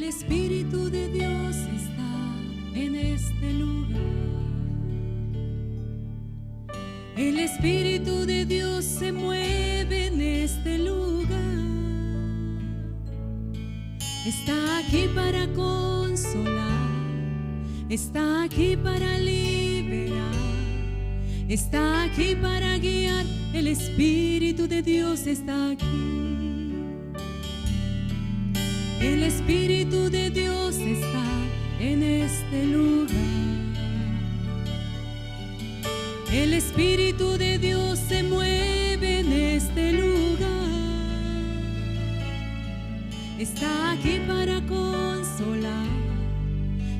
El Espíritu de Dios está en este lugar. El Espíritu de Dios se mueve en este lugar. Está aquí para consolar, está aquí para liberar, está aquí para guiar. El Espíritu de Dios está aquí. El Espíritu de Dios está en este lugar. El Espíritu de Dios se mueve en este lugar. Está aquí para consolar,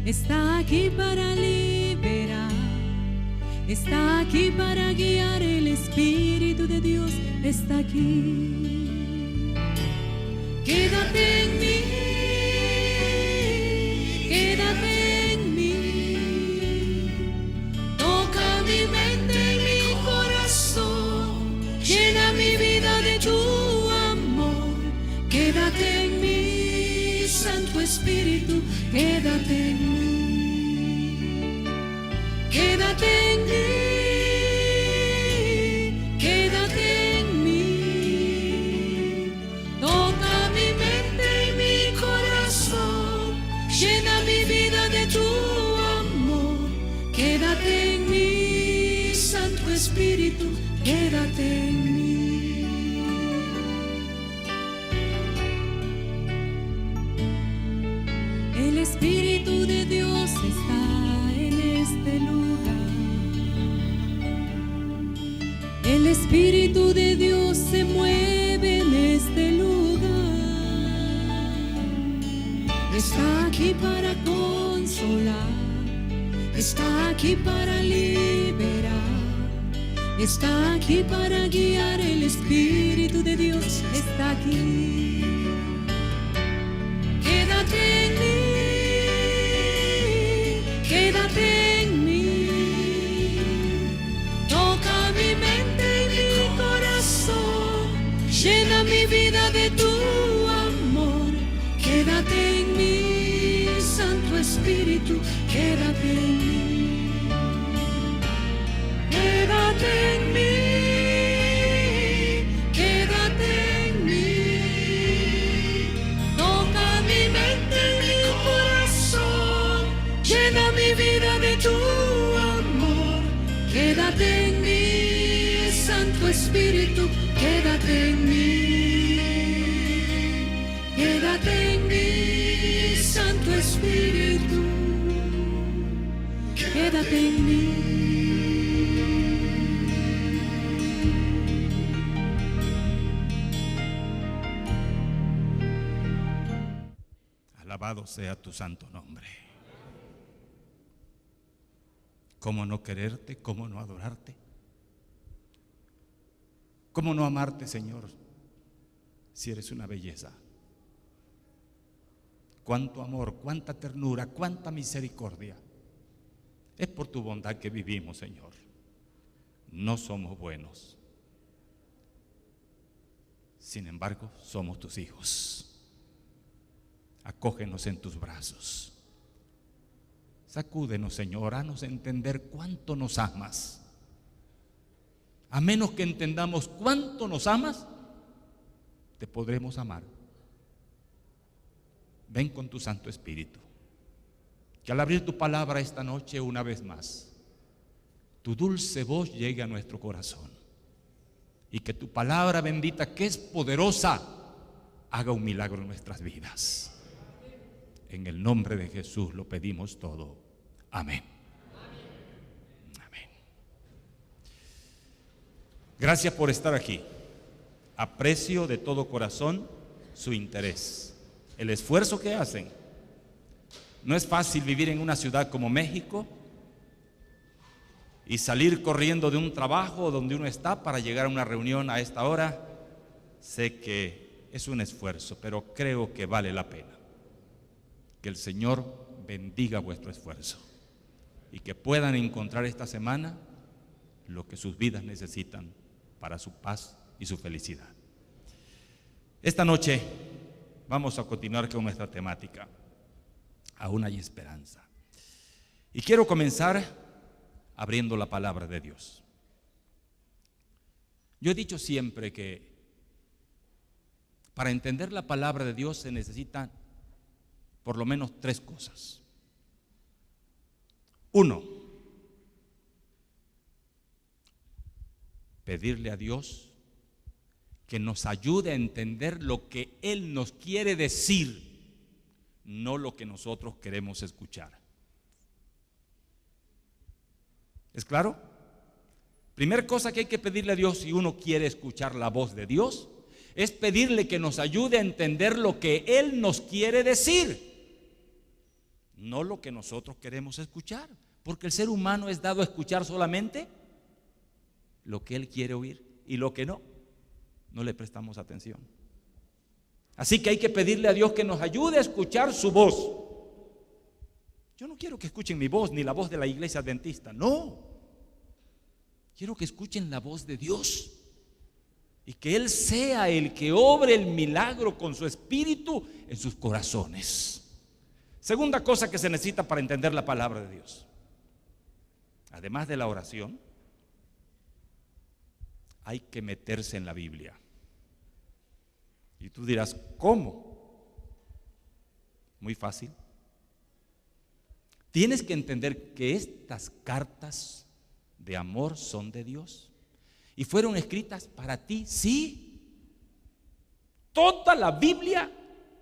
está aquí para liberar, está aquí para guiar. El Espíritu de Dios está aquí. Quédate en mí, quédate en mí. Toca mi mente y mi corazón, llena mi vida de tu amor. Quédate en mí, Santo Espíritu, quédate en mí. Quédate en mí. Quédate en mí, Santo Espíritu, quédate en mí. El Espíritu de Dios está en este lugar. El Espíritu de Dios se mueve en este lugar. Está aquí para consolar, está aquí para liberar, está aquí para guiar. El Espíritu de Dios está aquí. Quédate en mí, quédate en mí. Toca mi mente y mi corazón, llena mi vida de tu amor. Quédate en mí, Santo Espíritu, quédate en mí. Quédate en mí, quédate en mí. Toca mi mente y mi corazón, llena mi vida de tu amor. Quédate en mí, Santo Espíritu, quédate en mí. Quédate en mí, Santo Espíritu, quédate en mí. Alabado sea tu santo nombre. ¿Cómo no quererte? ¿Cómo no adorarte? ¿Cómo no amarte, Señor, si eres una belleza? Cuánto amor, cuánta ternura, cuánta misericordia. Es por tu bondad que vivimos, Señor. No somos buenos. Sin embargo, somos tus hijos. Acógenos en tus brazos. Sacúdenos, Señor, haznos entender cuánto nos amas. A menos que entendamos cuánto nos amas, te podremos amar. Ven con tu Santo Espíritu, que al abrir tu palabra esta noche una vez más, tu dulce voz llegue a nuestro corazón y que tu palabra bendita, que es poderosa, haga un milagro en nuestras vidas. En el nombre de Jesús lo pedimos todo. Amén. Amén. Gracias por estar aquí. Aprecio de todo corazón su interés, el esfuerzo que hacen. No es fácil vivir en una ciudad como México y salir corriendo de un trabajo donde uno está para llegar a una reunión a esta hora. Sé que es un esfuerzo, pero creo que vale la pena. Que el Señor bendiga vuestro esfuerzo y que puedan encontrar esta semana lo que sus vidas necesitan para su paz y su felicidad. Esta noche vamos a continuar con nuestra temática. Aún hay esperanza. Y quiero comenzar abriendo la palabra de Dios. Yo he dicho siempre que para entender la palabra de Dios se necesitan por lo menos 3 cosas. 1, pedirle a Dios que nos ayude a entender lo que Él nos quiere decir, no lo que nosotros queremos escuchar. ¿Es claro? Primera cosa que hay que pedirle a Dios si uno quiere escuchar la voz de Dios, es pedirle que nos ayude a entender lo que Él nos quiere decir, no lo que nosotros queremos escuchar, porque el ser humano es dado a escuchar solamente lo que Él quiere oír, y lo que no le prestamos atención. Así que hay que pedirle a Dios que nos ayude a escuchar su voz. Yo no quiero que escuchen mi voz ni la voz de la iglesia adventista, no. Quiero que escuchen la voz de Dios y que Él sea el que obre el milagro con su espíritu en sus corazones. Segunda cosa que se necesita para entender la palabra de Dios, además de la oración, hay que meterse en la Biblia. Y tú dirás, ¿cómo? Muy fácil. Tienes que entender que estas cartas de amor son de Dios y fueron escritas para ti, sí. Toda la Biblia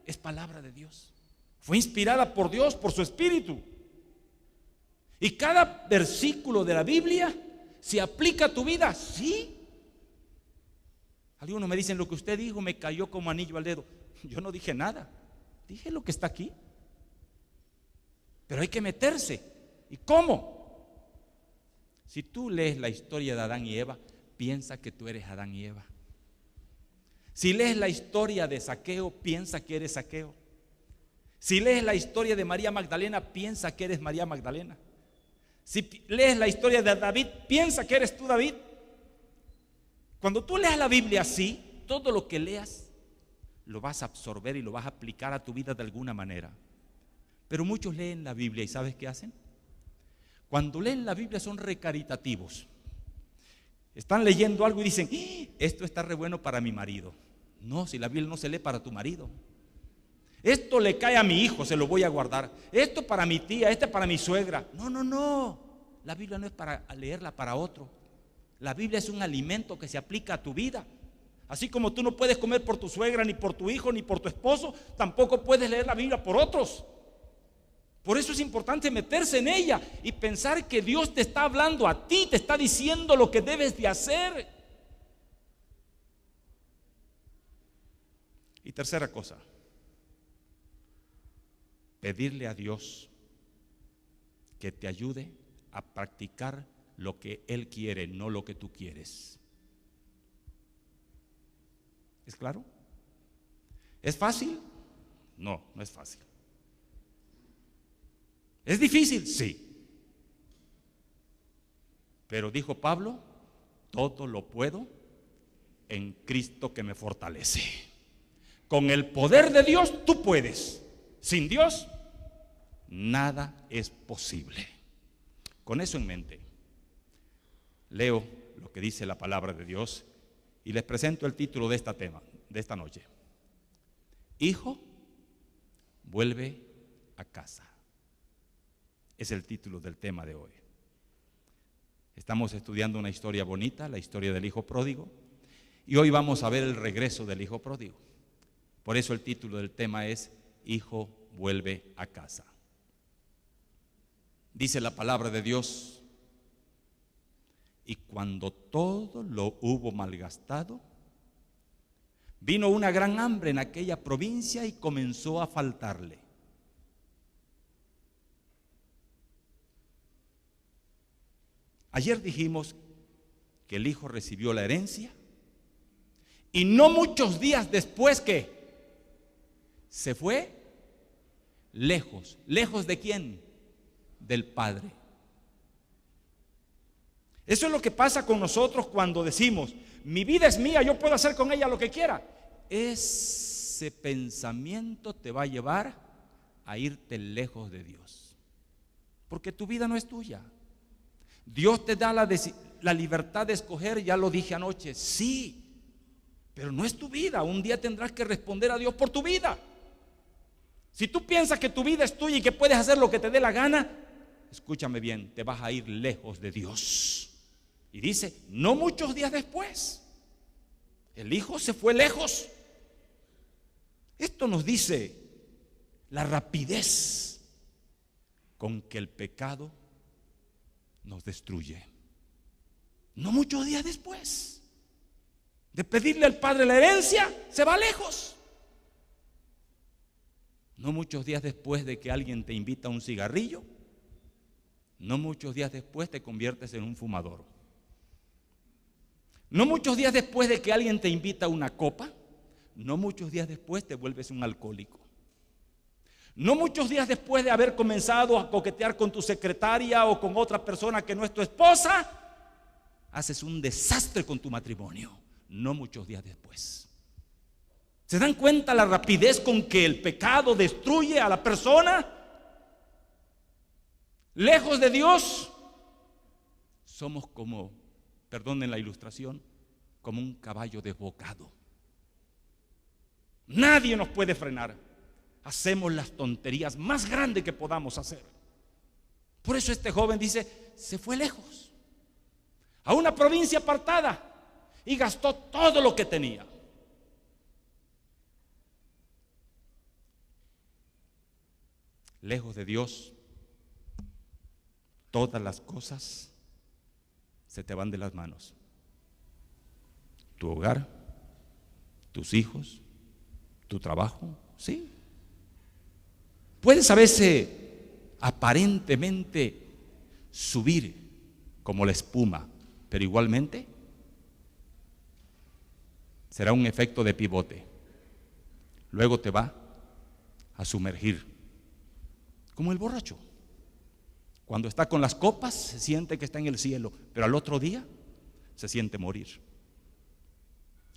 es palabra de Dios. Fue inspirada por Dios, por su Espíritu. Y cada versículo de la Biblia se aplica a tu vida, sí. Algunos me dicen, lo que usted dijo me cayó como anillo al dedo. Yo no dije nada, dije lo que está aquí. Pero hay que meterse. ¿Y cómo? Si tú lees la historia de Adán y Eva, piensa que tú eres Adán y Eva. Si lees la historia de Zaqueo, piensa que eres Zaqueo. Si lees la historia de María Magdalena, piensa que eres María Magdalena. Si lees la historia de David, piensa que eres tú David. Cuando tú leas la Biblia así, todo lo que leas lo vas a absorber y lo vas a aplicar a tu vida de alguna manera. Pero muchos leen la Biblia y ¿sabes qué hacen? Cuando leen la Biblia son recaritativos. Están leyendo algo y dicen, esto está re bueno para mi marido. No, si la Biblia no se lee para tu marido. Esto le cae a mi hijo, se lo voy a guardar. Esto para mi tía, este para mi suegra. No. La Biblia no es para leerla para otro. La Biblia es un alimento que se aplica a tu vida. Así como tú no puedes comer por tu suegra, ni por tu hijo, ni por tu esposo, tampoco puedes leer la Biblia por otros. Por eso es importante meterse en ella y pensar que Dios te está hablando a ti, te está diciendo lo que debes de hacer. Y tercera cosa, pedirle a Dios que te ayude a practicar lo que Él quiere, no lo que tú quieres. ¿Es claro? ¿Es fácil? No es fácil. ¿Es difícil? Sí. Pero dijo Pablo, todo lo puedo en Cristo que me fortalece. Con el poder de Dios tú puedes. Sin Dios, nada es posible. Con eso en mente, leo lo que dice la palabra de Dios y les presento el título de esta noche. Hijo, vuelve a casa. Es el título del tema de hoy. Estamos estudiando una historia bonita, la historia del hijo pródigo, y hoy vamos a ver el regreso del hijo pródigo. Por eso el título del tema es Hijo, vuelve a casa. Dice la palabra de Dios: y cuando todo lo hubo malgastado, vino una gran hambre en aquella provincia y comenzó a faltarle. Ayer dijimos que el hijo recibió la herencia y no muchos días después que se fue lejos. ¿Lejos de quién? Del Padre. Eso es lo que pasa con nosotros cuando decimos, mi vida es mía, yo puedo hacer con ella lo que quiera. Ese pensamiento te va a llevar a irte lejos de Dios. Porque tu vida no es tuya. Dios te da la libertad de escoger, ya lo dije anoche, sí, pero no es tu vida. Un día tendrás que responder a Dios por tu vida. Si tú piensas que tu vida es tuya y que puedes hacer lo que te dé la gana, escúchame bien, te vas a ir lejos de Dios. Y dice, no muchos días después, el Hijo se fue lejos. Esto nos dice la rapidez con que el pecado nos destruye. No muchos días después de pedirle al Padre la herencia, se va lejos. No muchos días después de que alguien te invita a un cigarrillo, no muchos días después te conviertes en un fumador. No muchos días después de que alguien te invita a una copa, no muchos días después te vuelves un alcohólico. No muchos días después de haber comenzado a coquetear con tu secretaria o con otra persona que no es tu esposa, haces un desastre con tu matrimonio. No muchos días después. ¿Se dan cuenta la rapidez con que el pecado destruye a la persona? Lejos de Dios, somos como, perdonen la ilustración, como un caballo desbocado. Nadie nos puede frenar. Hacemos las tonterías más grandes que podamos hacer. Por eso este joven dice, se fue lejos, a una provincia apartada, y gastó todo lo que tenía. Lejos de Dios, todas las cosas se te van de las manos. Tu hogar, tus hijos, tu trabajo, sí. Puedes a veces aparentemente subir como la espuma, pero igualmente será un efecto de pivote. Luego te va a sumergir, como el borracho. Cuando está con las copas se siente que está en el cielo, pero al otro día se siente morir.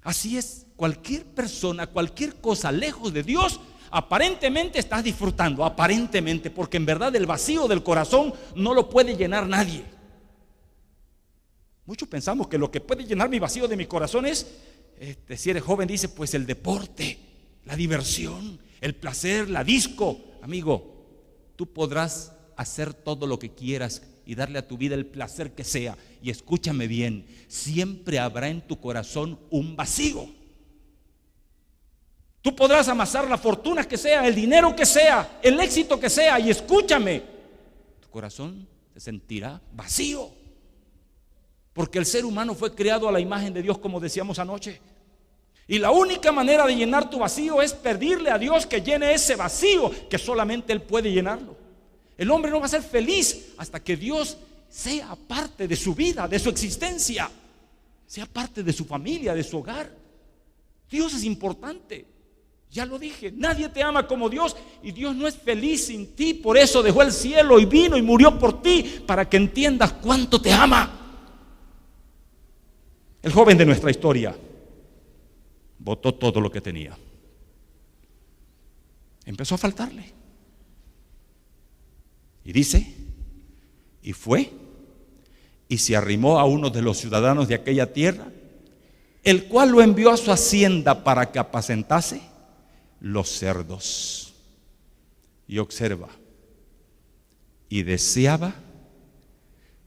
Así es, cualquier persona, cualquier cosa lejos de Dios, aparentemente estás disfrutando, aparentemente, porque en verdad el vacío del corazón no lo puede llenar nadie. Muchos pensamos que lo que puede llenar mi vacío de mi corazón es, si eres joven, dice, pues el deporte, la diversión, el placer, la disco. Amigo, tú podrás hacer todo lo que quieras y darle a tu vida el placer que sea. Y escúchame bien, siempre habrá en tu corazón un vacío. Tú podrás amasar la fortuna que sea, el dinero que sea, el éxito que sea, y escúchame, tu corazón se sentirá vacío. Porque el ser humano fue creado a la imagen de Dios, como decíamos anoche. Y la única manera de llenar tu vacío es pedirle a Dios que llene ese vacío, que solamente Él puede llenarlo. El hombre no va a ser feliz hasta que Dios sea parte de su vida, de su existencia, sea parte de su familia, de su hogar. Dios es importante. Ya lo dije, nadie te ama como Dios, y Dios no es feliz sin ti. Por eso dejó el cielo y vino y murió por ti, para que entiendas cuánto te ama. El joven de nuestra historia botó todo lo que tenía. Empezó a faltarle. Y dice, y fue y se arrimó a uno de los ciudadanos de aquella tierra, el cual lo envió a su hacienda para que apacentase los cerdos. Y observa, y deseaba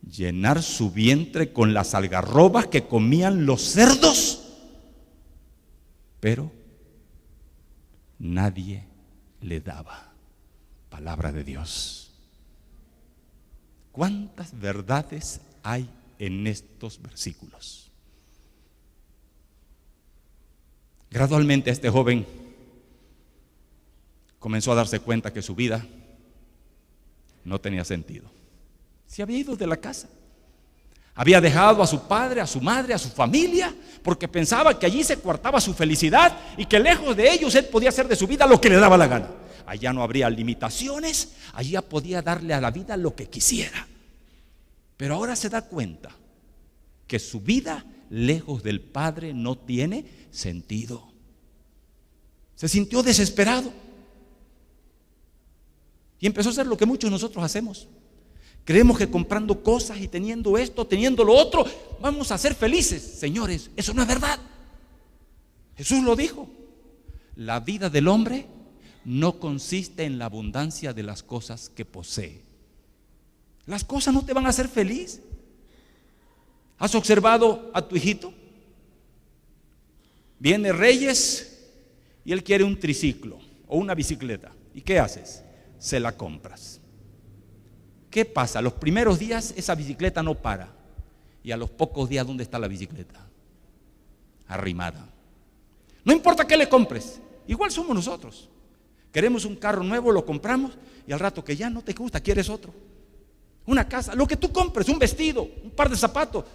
llenar su vientre con las algarrobas que comían los cerdos, pero nadie le daba. Palabra de Dios. ¿Cuántas verdades hay en estos versículos? Gradualmente este joven comenzó a darse cuenta que su vida no tenía sentido. Se había ido de la casa. Había dejado a su padre, a su madre, a su familia, porque pensaba que allí se coartaba su felicidad y que lejos de ellos él podía hacer de su vida lo que le daba la gana. Allá no habría limitaciones, allá podía darle a la vida lo que quisiera. Pero ahora se da cuenta que su vida lejos del Padre no tiene sentido. Se sintió desesperado. Y empezó a hacer lo que muchos de nosotros hacemos. Creemos que comprando cosas y teniendo esto, teniendo lo otro, vamos a ser felices. Señores, eso no es verdad. Jesús lo dijo. La vida del hombre no consiste en la abundancia de las cosas que posee. Las cosas no te van a hacer feliz. ¿Has observado a tu hijito? Viene Reyes y él quiere un triciclo o una bicicleta. ¿Y qué haces? Se la compras. ¿Qué pasa? Los primeros días esa bicicleta no para. Y a los pocos días, ¿dónde está la bicicleta? Arrimada. No importa qué le compres. Igual somos nosotros. Queremos un carro nuevo, lo compramos y al rato que ya no te gusta, quieres otro. Una casa, lo que tú compres, un vestido, un par de zapatos.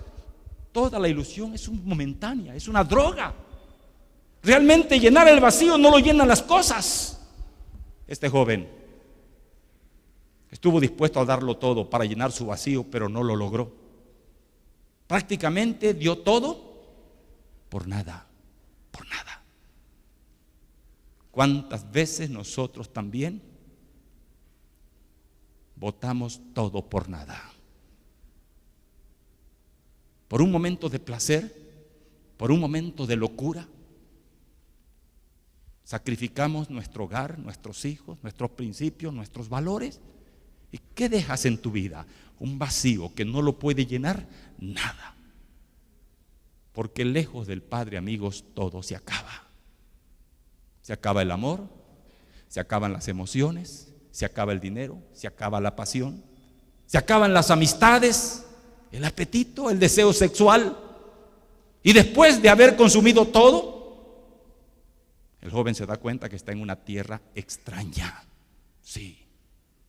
Toda la ilusión es momentánea, es una droga. Realmente llenar el vacío no lo llenan las cosas. Este joven estuvo dispuesto a darlo todo para llenar su vacío, pero no lo logró. Prácticamente dio todo por nada, por nada. ¿Cuántas veces nosotros también botamos todo por nada? Por un momento de placer, por un momento de locura, sacrificamos nuestro hogar, nuestros hijos, nuestros principios, nuestros valores. ¿Y qué dejas en tu vida? Un vacío que no lo puede llenar nada. Porque lejos del Padre, amigos, todo se acaba. Se acaba el amor, se acaban las emociones, se acaba el dinero, se acaba la pasión, se acaban las amistades, el apetito, el deseo sexual. Y después de haber consumido todo, el joven se da cuenta que está en una tierra extraña. Sí,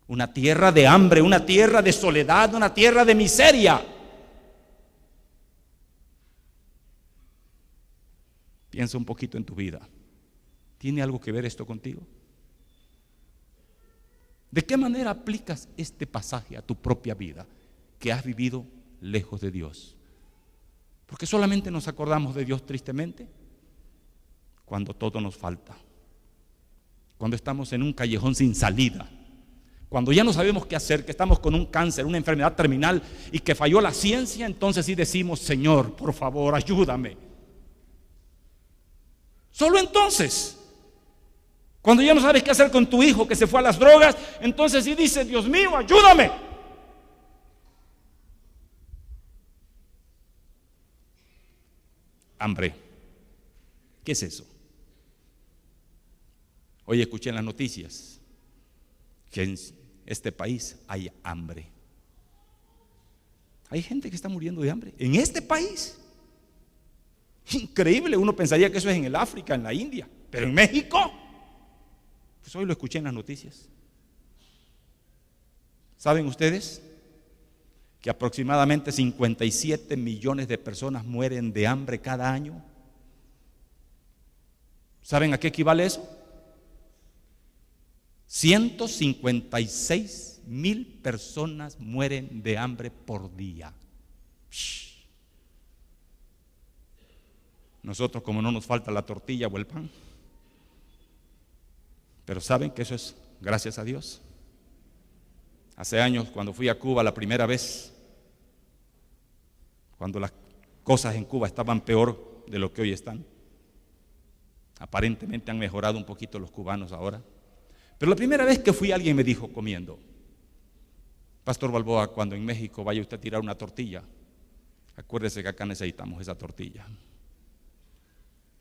una tierra de hambre, una tierra de soledad, una tierra de miseria. Piensa un poquito en tu vida. ¿Tiene algo que ver esto contigo? ¿De qué manera aplicas este pasaje a tu propia vida que has vivido lejos de Dios? Porque solamente nos acordamos de Dios tristemente cuando todo nos falta, cuando estamos en un callejón sin salida, cuando ya no sabemos qué hacer, que estamos con un cáncer, una enfermedad terminal y que falló la ciencia. Entonces sí decimos: Señor, por favor, ayúdame. Solo entonces, cuando ya no sabes qué hacer con tu hijo que se fue a las drogas, entonces sí dices: Dios mío, ayúdame. Hambre. ¿Qué es eso? Hoy escuché en las noticias que en este país hay hambre. Hay gente que está muriendo de hambre en este país. Increíble, uno pensaría que eso es en el África, en la India, pero en México, pues hoy lo escuché en las noticias. ¿Saben ustedes que aproximadamente 57 millones de personas mueren de hambre cada año? ¿Saben a qué equivale eso? 156,000 personas mueren de hambre por día. Nosotros, como no nos falta la tortilla o el pan, pero saben que eso es gracias a Dios. Hace años, cuando fui a Cuba la primera vez, cuando las cosas en Cuba estaban peor de lo que hoy están, aparentemente han mejorado un poquito los cubanos ahora, pero la primera vez que fui, alguien me dijo comiendo: Pastor Balboa, cuando en México vaya usted a tirar una tortilla, acuérdese que acá necesitamos esa tortilla.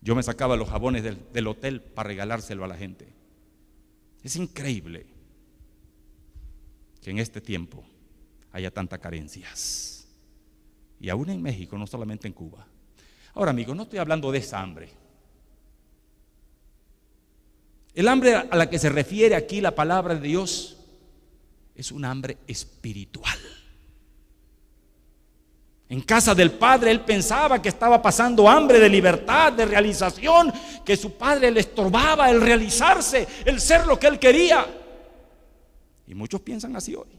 Yo me sacaba los jabones del hotel para regalárselo a la gente. Es increíble que en este tiempo haya tantas carencias. Y aún en México, no solamente en Cuba. Ahora, amigos, no estoy hablando de esa hambre. El hambre a la que se refiere aquí la palabra de Dios es un hambre espiritual. En casa del padre él pensaba que estaba pasando hambre de libertad, de realización, que su padre le estorbaba el realizarse, el ser lo que él quería. Y muchos piensan así hoy.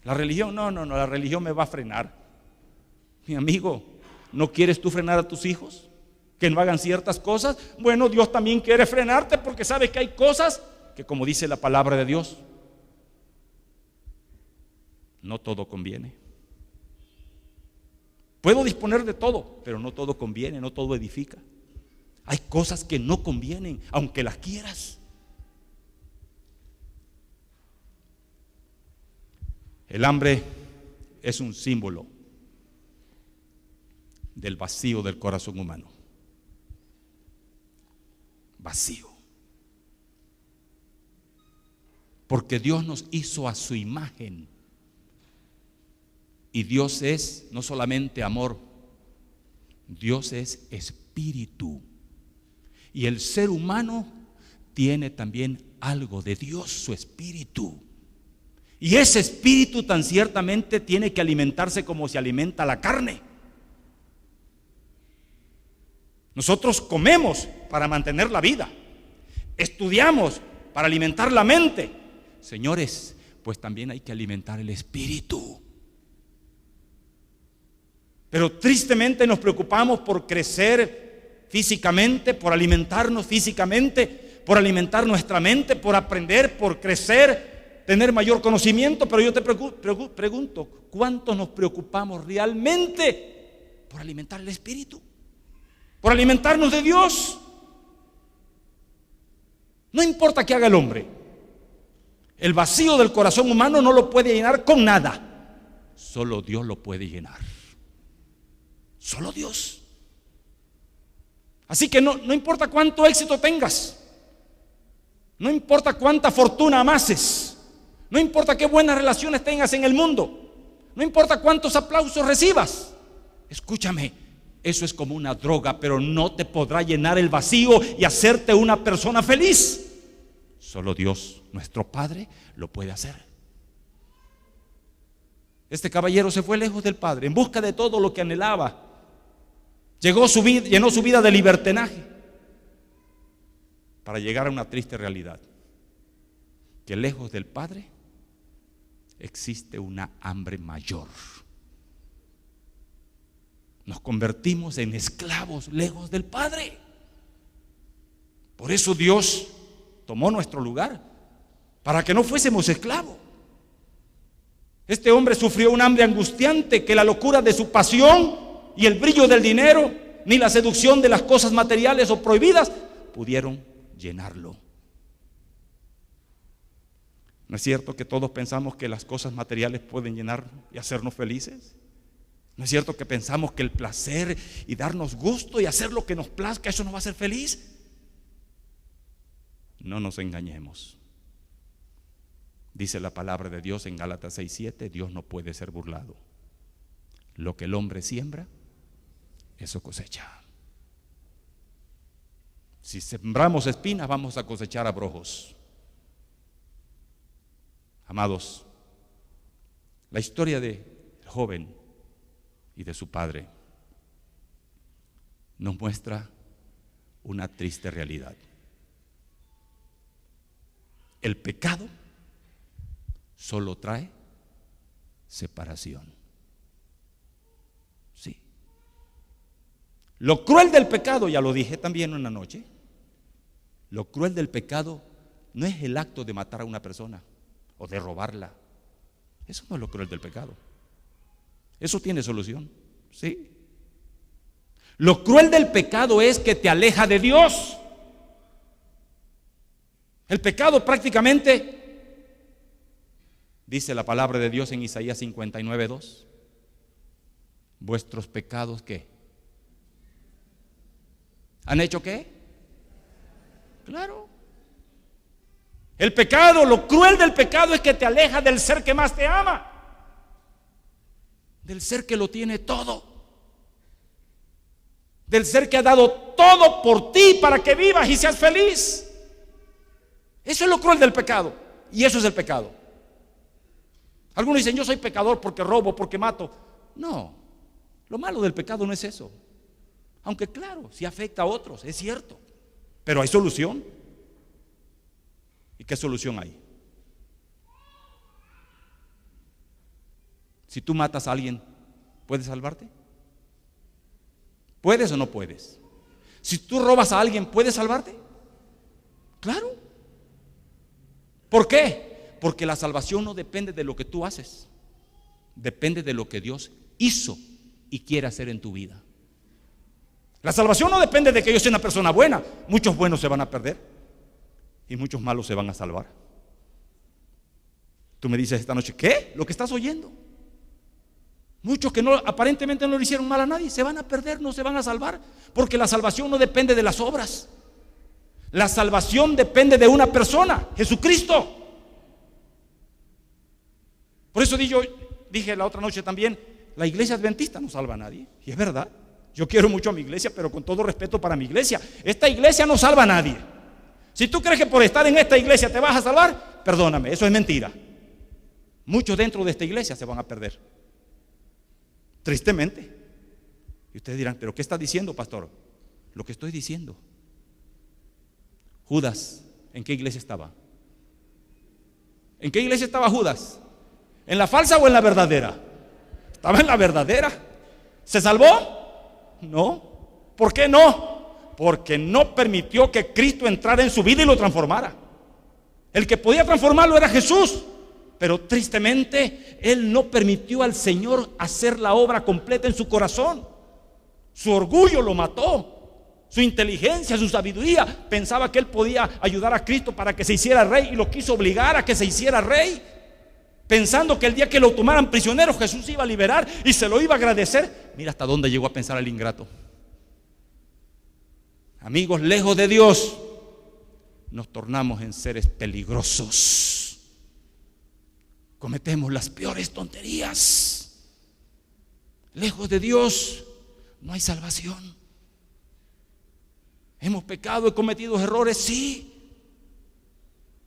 La religión, no, la religión me va a frenar. Mi amigo, ¿no quieres tú frenar a tus hijos? Que no hagan ciertas cosas. Bueno, Dios también quiere frenarte porque sabe que hay cosas que, como dice la palabra de Dios, no todo conviene. Puedo disponer de todo, pero no todo conviene, no todo edifica. Hay cosas que no convienen, aunque las quieras. El hambre es un símbolo del vacío del corazón humano. Vacío. Porque Dios nos hizo a su imagen. Y Dios es no solamente amor, Dios es espíritu. Y el ser humano tiene también algo de Dios, su espíritu. Y ese espíritu tan ciertamente tiene que alimentarse como se alimenta la carne. Nosotros comemos para mantener la vida, estudiamos para alimentar la mente. Señores, pues también hay que alimentar el espíritu. Pero tristemente nos preocupamos por crecer físicamente, por alimentarnos físicamente, por alimentar nuestra mente, por aprender, por crecer, tener mayor conocimiento. Pero yo te pregunto, ¿cuántos nos preocupamos realmente por alimentar el espíritu? Por alimentarnos de Dios. No importa qué haga el hombre, el vacío del corazón humano no lo puede llenar con nada. Solo Dios lo puede llenar. Solo Dios. Así que no importa cuánto éxito tengas, no importa cuánta fortuna amases, no importa qué buenas relaciones tengas en el mundo, no importa cuántos aplausos recibas. Escúchame, eso es como una droga, pero no te podrá llenar el vacío y hacerte una persona feliz. Solo Dios, nuestro Padre, lo puede hacer. Este caballero se fue lejos del Padre en busca de todo lo que anhelaba. Llenó su vida de libertinaje para llegar a una triste realidad: que lejos del Padre existe una hambre mayor. Nos convertimos en esclavos lejos del Padre. Por eso Dios tomó nuestro lugar, para que no fuésemos esclavos. Este hombre sufrió un hambre angustiante que la locura de su pasión y el brillo del dinero, ni la seducción de las cosas materiales o prohibidas pudieron llenarlo. ¿No es cierto que todos pensamos que las cosas materiales pueden llenar y hacernos felices? ¿No es cierto que pensamos que el placer y darnos gusto y hacer lo que nos plazca, eso nos va a hacer feliz? No nos engañemos. Dice la palabra de Dios en Gálatas 6:7, Dios no puede ser burlado. Lo que el hombre siembra, eso cosecha. Si sembramos espinas, vamos a cosechar abrojos. Amados, la historia del joven y de su padre nos muestra una triste realidad. El pecado solo trae separación. Sí. Lo cruel del pecado, ya lo dije también una noche, lo cruel del pecado no es el acto de matar a una persona o de robarla. Eso no es lo cruel del pecado. Eso tiene solución. Sí. Lo cruel del pecado es que te aleja de Dios. El pecado prácticamente, dice la palabra de Dios en Isaías 59:2, vuestros pecados ¿qué? ¿Han hecho qué? Claro. El pecado, lo cruel del pecado es que te aleja del ser que más te ama, del ser que lo tiene todo, del ser que ha dado todo por ti para que vivas y seas feliz. Eso es lo cruel del pecado, y eso es el pecado. Algunos dicen, yo soy pecador porque robo, porque mato. No, lo malo del pecado no es eso. Aunque claro, sí afecta a otros, es cierto, pero hay solución. ¿Y qué solución hay? Si tú matas a alguien, ¿puedes salvarte? ¿Puedes o no puedes? Si tú robas a alguien, ¿puedes salvarte? Claro. ¿Por qué? Porque la salvación no depende de lo que tú haces. depende de lo que Dios hizo y quiere hacer en tu vida. La salvación no depende de que yo sea una persona buena. Muchos buenos se van a perder y muchos malos se van a salvar. Tú me dices esta noche, ¿qué? Lo que estás oyendo. Muchos que aparentemente no le hicieron mal a nadie se van a perder, no se van a salvar, porque la salvación no depende de las obras. La salvación depende de una persona, Jesucristo. Por eso dije la otra noche también, la iglesia adventista no salva a nadie. Y es verdad, yo quiero mucho a mi iglesia, pero con todo respeto para mi iglesia, esta iglesia no salva a nadie. Si tú crees que por estar en esta iglesia te vas a salvar, perdóname, eso es mentira. Muchos dentro de esta iglesia se van a perder, tristemente. Y ustedes dirán, ¿pero qué está diciendo, pastor? Lo que estoy diciendo. Judas, ¿en qué iglesia estaba? ¿En qué iglesia estaba Judas? ¿En la falsa o en la verdadera? Estaba en la verdadera. ¿Se salvó? No. ¿Por qué no? Porque no permitió que Cristo entrara en su vida y lo transformara. El que podía transformarlo era Jesús, pero tristemente él no permitió al Señor hacer la obra completa en su corazón. Su orgullo lo mató. Su inteligencia, su sabiduría, pensaba que él podía ayudar a Cristo para que se hiciera rey y lo quiso obligar a que se hiciera rey, pensando que el día que lo tomaran prisionero Jesús iba a liberar y se lo iba a agradecer. Mira hasta dónde llegó a pensar el ingrato. Amigos, lejos de Dios nos tornamos en seres peligrosos. Cometemos las peores tonterías. Lejos de Dios no hay salvación. Hemos pecado, he cometido errores, sí.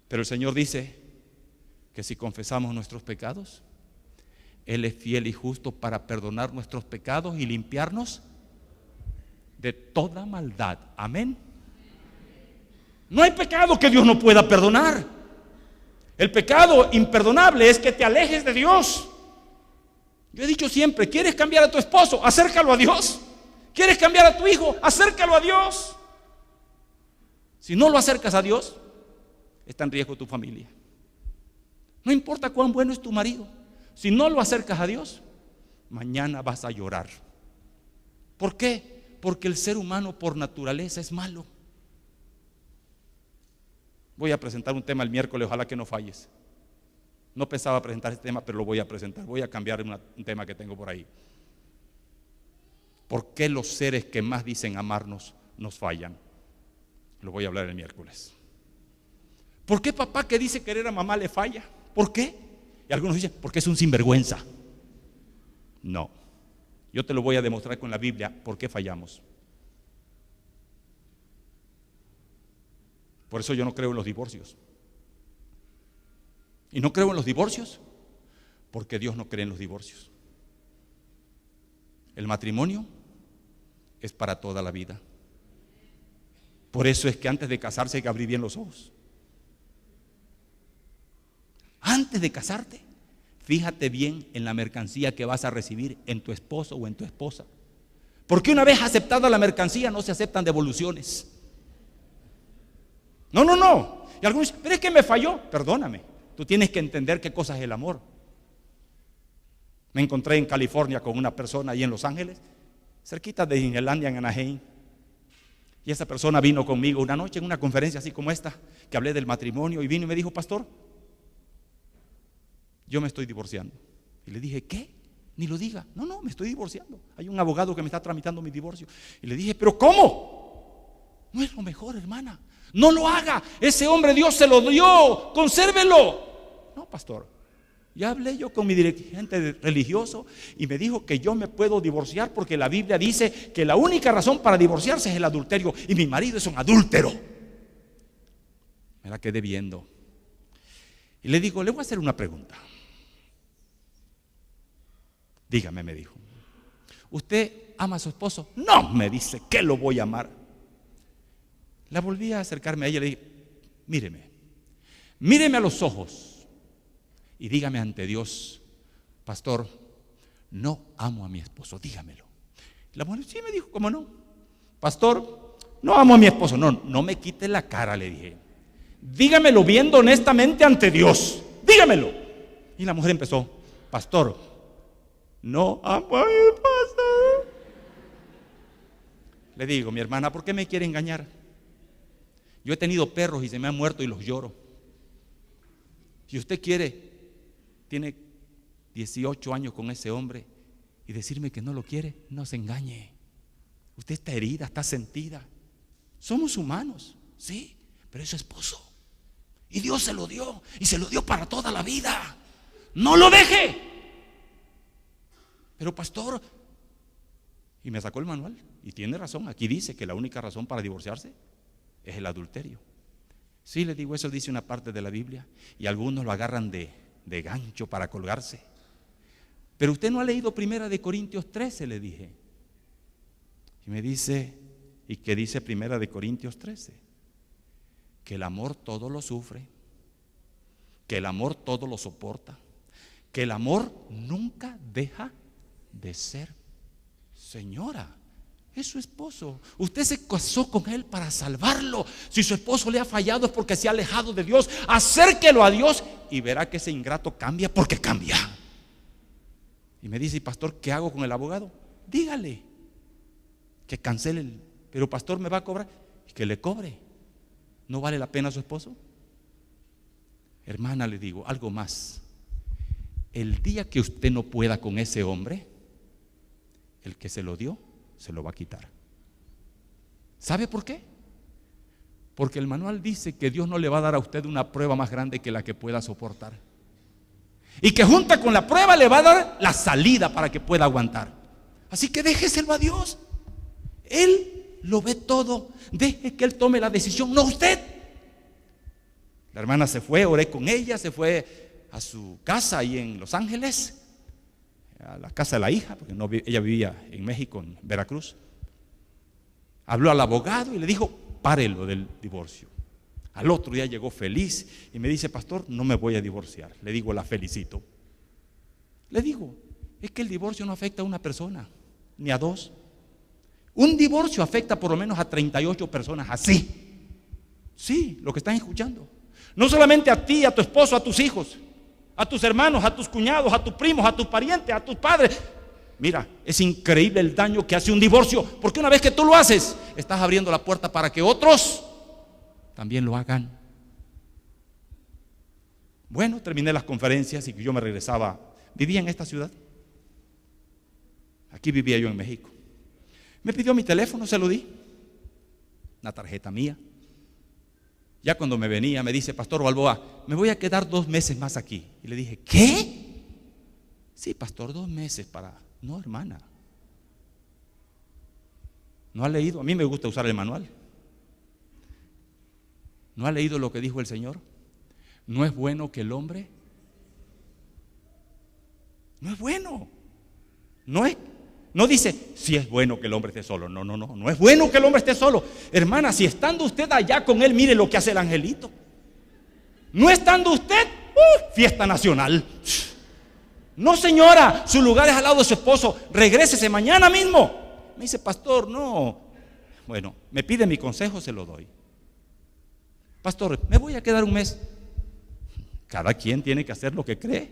Pero el Señor dice que si confesamos nuestros pecados, Él es fiel y justo para perdonar nuestros pecados y limpiarnos de toda maldad. Amén. No hay pecado que Dios no pueda perdonar. El pecado imperdonable es que te alejes de Dios. Yo he dicho siempre, ¿quieres cambiar a tu esposo? Acércalo a Dios. ¿Quieres cambiar a tu hijo? Acércalo a Dios. Si no lo acercas a Dios, está en riesgo tu familia. No importa cuán bueno es tu marido, si no lo acercas a Dios, mañana vas a llorar. ¿Por qué? Porque el ser humano por naturaleza es malo. Voy a presentar un tema el miércoles, ojalá que no falles. No pensaba presentar este tema, pero lo voy a presentar. Voy a cambiar un tema que tengo por ahí. ¿Por qué los seres que más dicen amarnos nos fallan? Lo voy a hablar el miércoles. ¿Por qué papá que dice querer a mamá le falla? ¿Por qué? Y algunos dicen, porque es un sinvergüenza. No, yo te lo voy a demostrar con la Biblia por qué fallamos. Por eso yo no creo en los divorcios. Y no creo en los divorcios porque Dios no cree en los divorcios. El matrimonio es para toda la vida. Por eso es que antes de casarse hay que abrir bien los ojos. Antes de casarte, fíjate bien en la mercancía que vas a recibir en tu esposo o en tu esposa. Porque una vez aceptada la mercancía no se aceptan devoluciones. No. Y algunos dicen, pero es que me falló. Perdóname, tú tienes que entender qué cosa es el amor. Me encontré en California con una persona ahí en Los Ángeles, cerquita de Disneylandia en Anaheim. Y esa persona vino conmigo una noche en una conferencia así como esta, que hablé del matrimonio, y vino y me dijo, pastor, yo me estoy divorciando. Y le dije, ¿qué? Ni lo diga. No, me estoy divorciando. Hay un abogado que me está tramitando mi divorcio. Y le dije, ¿pero cómo? No es lo mejor, hermana. No lo haga. Ese hombre Dios se lo dio. Consérvelo. No, pastor. Ya hablé yo con mi dirigente religioso y me dijo que yo me puedo divorciar porque la Biblia dice que la única razón para divorciarse es el adulterio y mi marido es un adúltero. Me la quedé viendo y le digo, le voy a hacer una pregunta. Dígame, me dijo, ¿usted ama a su esposo? No, me dice, ¿qué lo voy a amar? La volví a acercarme a ella y le dije, míreme a los ojos y dígame ante Dios, pastor, no amo a mi esposo, dígamelo. La mujer, sí, me dijo, ¿cómo no? Pastor, no amo a mi esposo. No me quite la cara, le dije. Dígamelo viendo honestamente ante Dios, dígamelo. Y la mujer empezó, pastor, no amo a mi esposo. Le digo, mi hermana, ¿por qué me quiere engañar? Yo he tenido perros y se me han muerto y los lloro. Si usted quiere, tiene 18 años con ese hombre y decirme que no lo quiere, no se engañe. Usted está herida, está sentida. Somos humanos, sí, pero es su esposo. Y Dios se lo dio, y se lo dio para toda la vida. No lo deje. Pero pastor, y me sacó el manual, y tiene razón, aquí dice que la única razón para divorciarse es el adulterio. Sí, le digo, eso dice una parte de la Biblia, y algunos lo agarran de gancho para colgarse. Pero usted no ha leído 1 Corintios 13, le dije. Y me dice, ¿y qué dice 1 Corintios 13? Que el amor todo lo sufre, que el amor todo lo soporta, que el amor nunca deja de ser. Señora, es su esposo. Usted se casó con él para salvarlo. Si su esposo le ha fallado es porque se ha alejado de Dios. Acérquelo a Dios y verá que ese ingrato cambia, porque cambia. Y me dice, pastor, ¿qué hago con el abogado? Dígale que cancele pero pastor, ¿me va a cobrar? Que le cobre. ¿No vale la pena su esposo? Hermana, le digo algo más. El día que usted no pueda con ese hombre, el que se lo dio, se lo va a quitar. ¿Sabe por qué? Porque el manual dice que Dios no le va a dar a usted una prueba más grande que la que pueda soportar. Y que junta con la prueba le va a dar la salida para que pueda aguantar. Así que déjeselo a Dios. Él lo ve todo. Deje que Él tome la decisión, no usted. La hermana se fue, oré con ella, se fue a su casa ahí en Los Ángeles, a la casa de la hija, porque no, ella vivía en México, en Veracruz. Habló al abogado y le dijo, párelo del divorcio. Al otro día llegó feliz y me dice, pastor, no me voy a divorciar. Le digo, la felicito. Le digo, es que el divorcio no afecta a una persona, ni a dos. Un divorcio afecta por lo menos a 38 personas así. Sí, lo que están escuchando. No solamente a ti, a tu esposo, a tus hijos, a tus hermanos, a tus cuñados, a tus primos, a tus parientes, a tus padres. Mira, es increíble el daño que hace un divorcio, porque una vez que tú lo haces, estás abriendo la puerta para que otros también lo hagan. Bueno, terminé las conferencias y yo me regresaba. Vivía en esta ciudad. Aquí vivía yo en México. Me pidió mi teléfono, se lo di. Una tarjeta mía. Ya cuando me venía me dice, pastor Balboa, me voy a quedar 2 meses más aquí. Y le dije, ¿qué? Sí, pastor, 2 meses para... No, hermana. ¿No ha leído? A mí me gusta usar el manual. ¿No ha leído lo que dijo el Señor? No es bueno que el hombre... No es bueno. No dice, si es bueno que el hombre esté solo. No es bueno que el hombre esté solo. Hermana, si estando usted allá con él, mire lo que hace el angelito. No estando usted, fiesta nacional. No, señora, su lugar es al lado de su esposo. Regrésese mañana mismo. Me dice, pastor, no. Bueno, me pide mi consejo, se lo doy. Pastor, me voy a quedar 1 mes. Cada quien tiene que hacer lo que cree.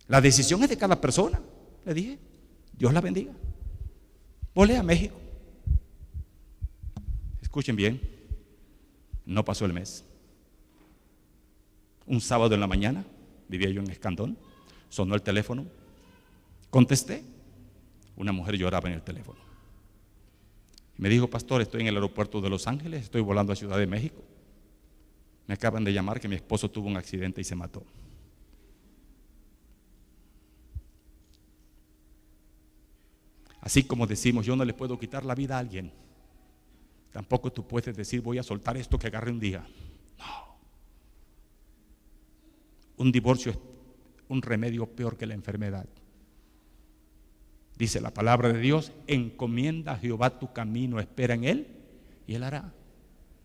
La decisión es de cada persona. Le dije, Dios la bendiga. Volé a México. Escuchen bien, no pasó el mes. Un sábado en la mañana, vivía yo en Escandón, sonó el teléfono, contesté, una mujer lloraba en el teléfono. Me dijo, pastor, estoy en el aeropuerto de Los Ángeles, estoy volando a Ciudad de México. Me acaban de llamar que mi esposo tuvo un accidente y se mató. Así como decimos, yo no le puedo quitar la vida a alguien, tampoco tú puedes decir, voy a soltar esto que agarre un día. No. Un divorcio es un remedio peor que la enfermedad. Dice la palabra de Dios, encomienda a Jehová tu camino, espera en Él y Él hará.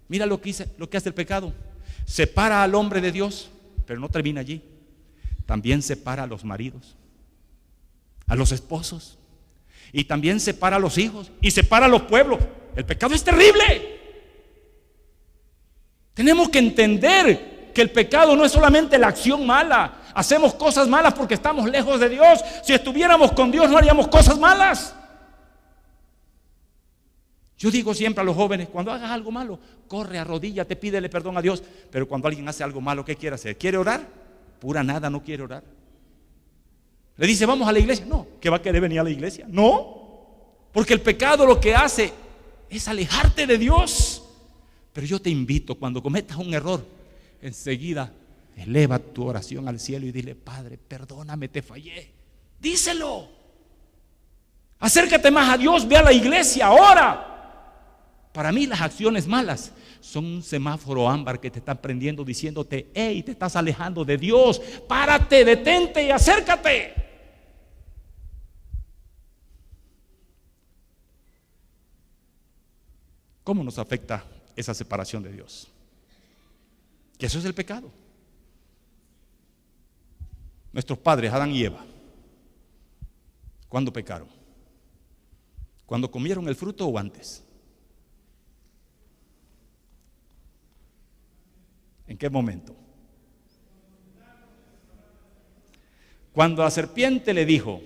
Mira lo que hace el pecado. Separa al hombre de Dios, pero no termina allí. También separa a los maridos, a los esposos. Y también separa a los hijos y separa a los pueblos. El pecado es terrible. Tenemos que entender que el pecado no es solamente la acción mala. Hacemos cosas malas porque estamos lejos de Dios. Si estuviéramos con Dios no haríamos cosas malas. Yo digo siempre a los jóvenes, cuando hagas algo malo, corre, arrodíllate, pídele perdón a Dios. Pero cuando alguien hace algo malo, ¿qué quiere hacer? ¿Quiere orar? Pura nada, no quiere orar. Le dice, vamos a la iglesia. No, ¿qué va a querer venir a la iglesia? No, porque el pecado lo que hace es alejarte de Dios. Pero yo te invito, cuando cometas un error, enseguida eleva tu oración al cielo y dile, Padre, perdóname, te fallé. Díselo. Acércate más a Dios, ve a la iglesia, ora. Para mí las acciones malas son un semáforo ámbar que te está prendiendo diciéndote, hey, te estás alejando de Dios, párate, detente y acércate. ¿Cómo nos afecta esa separación de Dios? Que eso es el pecado. Nuestros padres, Adán y Eva, ¿cuándo pecaron? ¿Cuando comieron el fruto o antes? ¿En qué momento? Cuando la serpiente le dijo,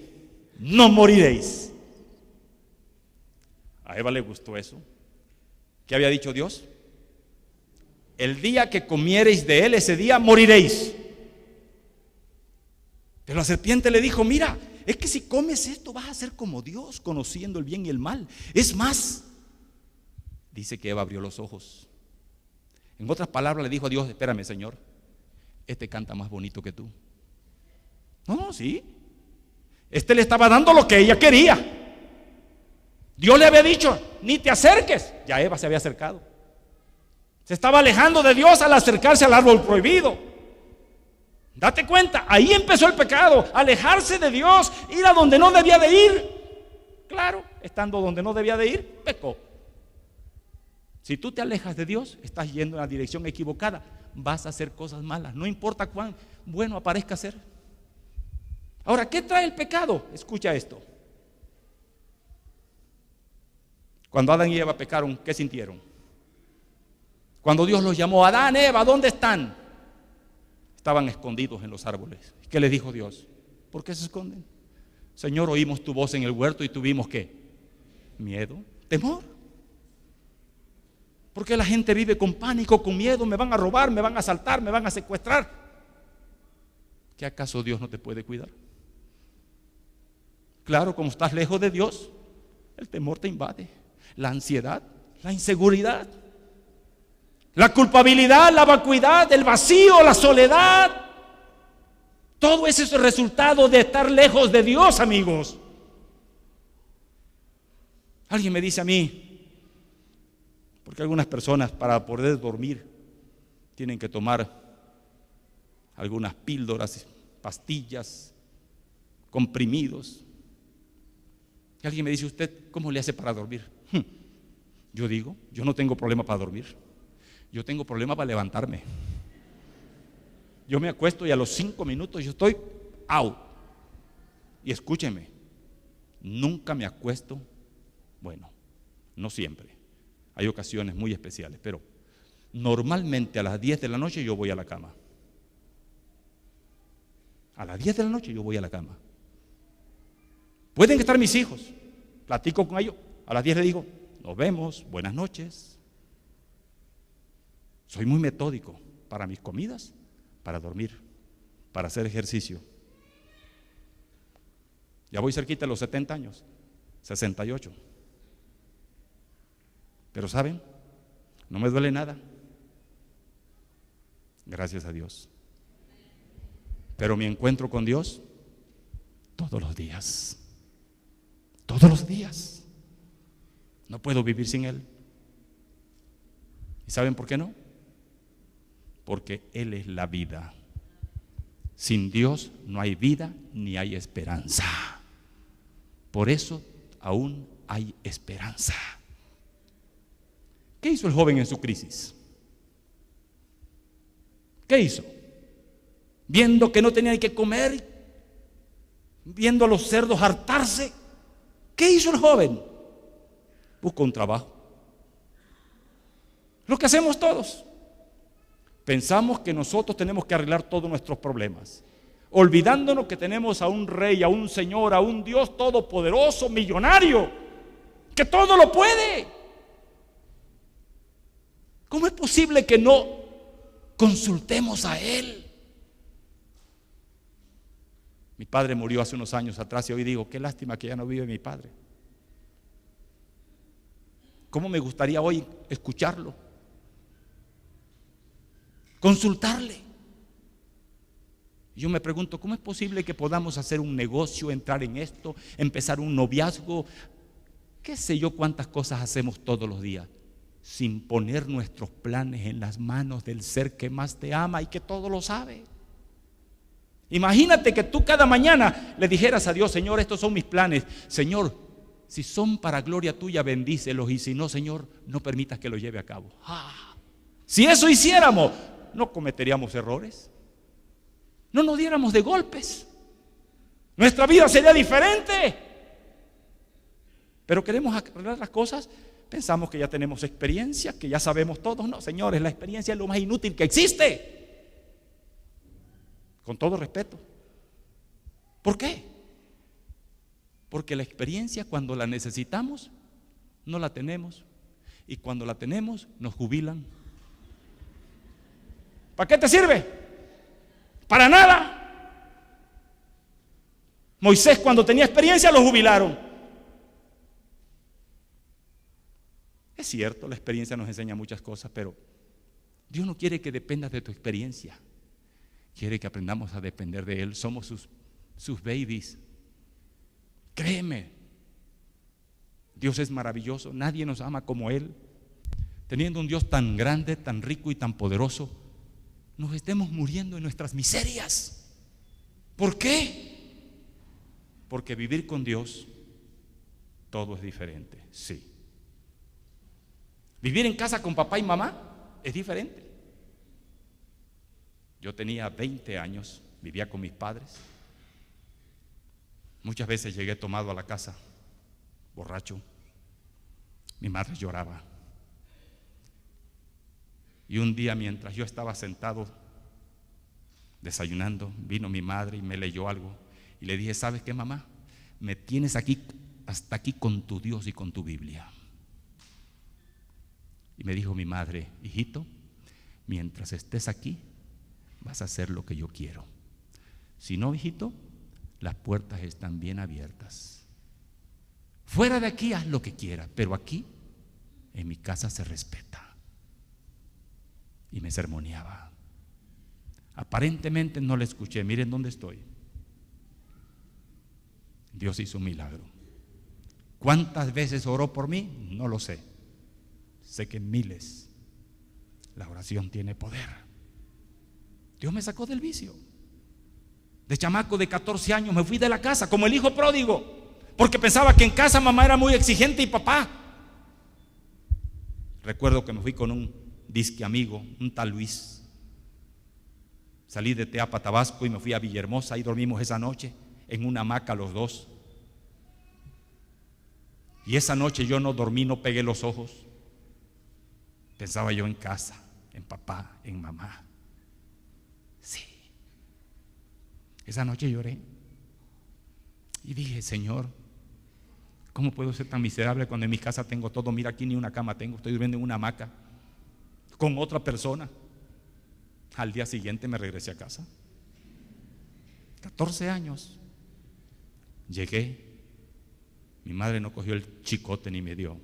no moriréis. A Eva le gustó eso. ¿Qué había dicho Dios? El día que comiereis de él, ese día moriréis. Pero la serpiente le dijo, mira, es que si comes esto vas a ser como Dios, conociendo el bien y el mal. Es más, dice que Eva abrió los ojos. En otras palabras le dijo a Dios, espérame, Señor, este canta más bonito que tú. No, sí. Este le estaba dando lo que ella quería. Dios le había dicho, ni te acerques. Ya Eva se había acercado. Se estaba alejando de Dios al acercarse al árbol prohibido. Date cuenta, ahí empezó el pecado. Alejarse de Dios, ir a donde no debía de ir. Claro, estando donde no debía de ir, pecó. Si tú te alejas de Dios, estás yendo en la dirección equivocada. Vas a hacer cosas malas, no importa cuán bueno aparezca ser. Ahora, ¿qué trae el pecado? Escucha esto. Cuando Adán y Eva pecaron, ¿qué sintieron? Cuando Dios los llamó, Adán, Eva, ¿dónde están? Estaban escondidos en los árboles. ¿Qué les dijo Dios? ¿Por qué se esconden? Señor, oímos tu voz en el huerto y tuvimos ¿qué? Miedo, temor. Porque la gente vive con pánico, con miedo, me van a robar, me van a asaltar, me van a secuestrar. ¿Qué acaso Dios no te puede cuidar? Claro, como estás lejos de Dios, el temor te invade, la ansiedad, la inseguridad, la culpabilidad, la vacuidad, el vacío, la soledad. Todo eso es el resultado de estar lejos de Dios, amigos. Alguien me dice a mí, porque algunas personas para poder dormir tienen que tomar algunas píldoras, pastillas, comprimidos. Y alguien me dice, ¿usted cómo le hace para dormir? Yo digo, yo no tengo problema para dormir. Yo tengo problema para levantarme. Yo me acuesto y a los 5 minutos yo estoy out. Y escúcheme, nunca me acuesto, bueno, no siempre. Hay ocasiones muy especiales, pero normalmente a las 10 de la noche yo voy a la cama. A las 10 de la noche yo voy a la cama. Pueden estar mis hijos, platico con ellos, a las 10 les digo, nos vemos, buenas noches. Soy muy metódico para mis comidas, para dormir, para hacer ejercicio. Ya voy cerquita de los 70 años, 68. Pero ¿saben? No me duele nada. Gracias a Dios. Pero mi encuentro con Dios todos los días. Todos los días. No puedo vivir sin Él. ¿Y saben por qué no? Porque Él es la vida. Sin Dios no hay vida ni hay esperanza. Por eso aún hay esperanza. ¿Qué hizo el joven en su crisis? ¿Qué hizo? Viendo que no tenía que comer, viendo a los cerdos hartarse, ¿qué hizo el joven? Buscó un trabajo. Lo que hacemos todos. Pensamos que nosotros tenemos que arreglar todos nuestros problemas, olvidándonos que tenemos a un rey, a un señor, a un Dios todopoderoso, millonario, que todo lo puede. ¿Cómo es posible que no consultemos a Él? Mi padre murió hace unos años atrás y hoy digo, qué lástima que ya no vive mi padre. ¿Cómo me gustaría hoy escucharlo? Consultarle. Yo me pregunto, ¿cómo es posible que podamos hacer un negocio, entrar en esto, empezar un noviazgo? Qué sé yo cuántas cosas hacemos todos los días, sin poner nuestros planes en las manos del ser que más te ama y que todo lo sabe. Imagínate que tú cada mañana le dijeras a Dios, Señor, estos son mis planes. Señor, si son para gloria tuya, bendícelos, y si no, Señor, no permitas que los lleve a cabo. Si eso hiciéramos, no cometeríamos errores, no nos diéramos de golpes, nuestra vida sería diferente. Pero queremos arreglar las cosas, pensamos que ya tenemos experiencia, que ya sabemos todos. No, señores, la experiencia es lo más inútil que existe. Con todo respeto. ¿Por qué? Porque la experiencia, cuando la necesitamos, no la tenemos, y cuando la tenemos, nos jubilan. ¿Para qué te sirve? Para nada. Moisés, cuando tenía experiencia, lo jubilaron. Es cierto, la experiencia nos enseña muchas cosas, pero Dios no quiere que dependas de tu experiencia. Quiere que aprendamos a depender de Él. Somos sus babies. Créeme, Dios es maravilloso. Nadie nos ama como Él. Teniendo un Dios tan grande, tan rico y tan poderoso, nos estemos muriendo en nuestras miserias. ¿Por qué? Porque vivir con Dios, todo es diferente. Sí. Vivir en casa con papá y mamá es diferente. Yo tenía 20 años, vivía con mis padres. Muchas veces llegué tomado a la casa, borracho. Mi madre lloraba. Y un día, mientras yo estaba sentado desayunando, vino mi madre y me leyó algo. Y le dije, ¿sabes qué, mamá? Me tienes aquí, hasta aquí con tu Dios y con tu Biblia. Y me dijo mi madre, hijito, mientras estés aquí, vas a hacer lo que yo quiero. Si no, hijito, las puertas están bien abiertas. Fuera de aquí haz lo que quieras, pero aquí, en mi casa, se respeta. Y me sermoneaba. Aparentemente no le escuché. Miren dónde estoy. Dios hizo un milagro. ¿Cuántas veces oró por mí? No lo sé. Sé que miles. La oración tiene poder. Dios me sacó del vicio. De chamaco de 14 años me fui de la casa como el hijo pródigo, porque pensaba que en casa mamá era muy exigente y papá. Recuerdo que me fui con un disque amigo, un tal Luis. Salí de Teapa, Tabasco, y me fui a Villahermosa. Ahí dormimos esa noche en una hamaca los dos. Y esa noche yo no dormí, no pegué los ojos. Pensaba yo en casa, en papá, en mamá. Sí. Esa noche lloré y dije, Señor, ¿cómo puedo ser tan miserable cuando en mi casa tengo todo? Mira, aquí ni una cama tengo, estoy durmiendo en una hamaca con otra persona. Al día siguiente me regresé a casa. 14 años. Llegué. Mi madre no cogió el chicote ni me dio.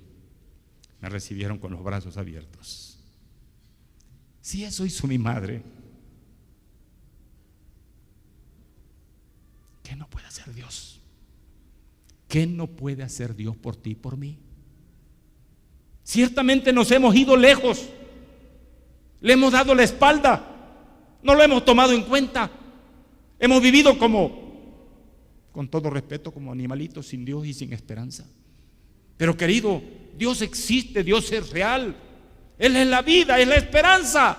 Me recibieron con los brazos abiertos. Si eso hizo mi madre, ¿qué no puede hacer Dios? ¿Qué no puede hacer Dios por ti y por mí? Ciertamente nos hemos ido lejos. Le hemos dado la espalda. No lo hemos tomado en cuenta. Hemos vivido con todo respeto, como animalitos sin Dios y sin esperanza. Pero querido, Dios existe, Dios es real. Él es la vida, es la esperanza.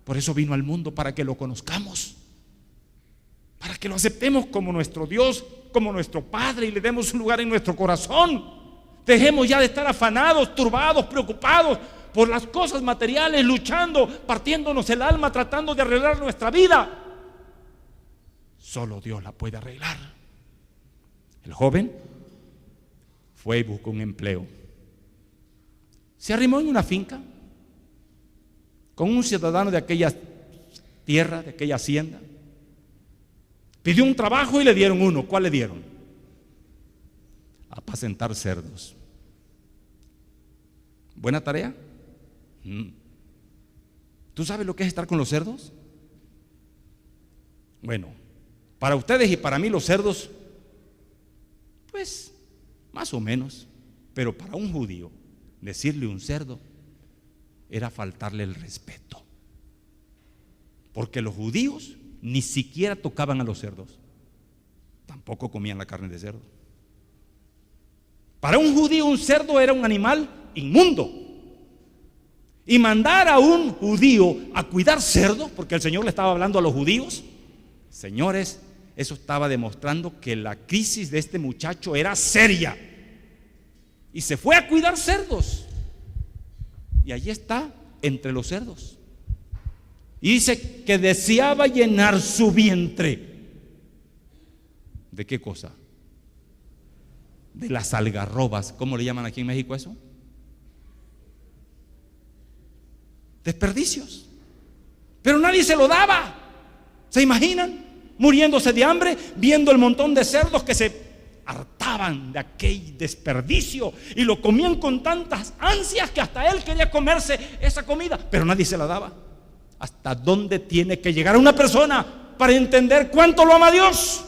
Por eso vino al mundo, para que lo conozcamos, para que lo aceptemos como nuestro Dios, como nuestro Padre, y le demos un lugar en nuestro corazón. Dejemos ya de estar afanados, turbados, preocupados por las cosas materiales, luchando, partiéndonos el alma, tratando de arreglar nuestra vida. Solo Dios la puede arreglar. El joven fue y buscó un empleo. Se arrimó en una finca con un ciudadano de aquella tierra, de aquella hacienda. Pidió un trabajo y le dieron uno. ¿Cuál le dieron? Apacentar cerdos. ¿Buena tarea? ¿Tú sabes lo que es estar con los cerdos? Bueno, para ustedes y para mí los cerdos, pues, más o menos. Pero para un judío, decirle un cerdo era faltarle el respeto. Porque los judíos ni siquiera tocaban a los cerdos. Tampoco comían la carne de cerdo. Para un judío un cerdo era un animal inmundo. Y mandar a un judío a cuidar cerdos, porque el Señor le estaba hablando a los judíos, señores, eso estaba demostrando que la crisis de este muchacho era seria. Y se fue a cuidar cerdos. Y allí está, entre los cerdos. Y dice que deseaba llenar su vientre. ¿De qué cosa? De las algarrobas. ¿Cómo le llaman aquí en México eso? Desperdicios. Pero nadie se lo daba. ¿Se imaginan? Muriéndose de hambre, viendo el montón de cerdos que se hartaban de aquel desperdicio y lo comían con tantas ansias que hasta él quería comerse esa comida, pero nadie se la daba. ¿Hasta dónde tiene que llegar una persona para entender cuánto lo ama Dios?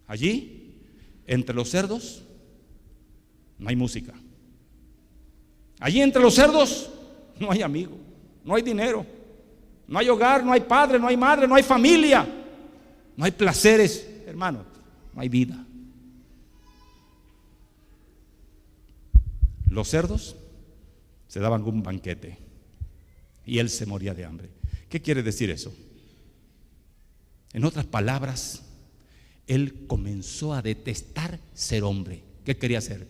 Allí, entre los cerdos, no hay música. Allí entre los cerdos no hay amigo, no hay dinero, no hay hogar, no hay padre, no hay madre, no hay familia, no hay placeres, hermano, no hay vida. Los cerdos se daban un banquete y él se moría de hambre. ¿Qué quiere decir eso? En otras palabras, él comenzó a detestar ser hombre. ¿Qué quería hacer?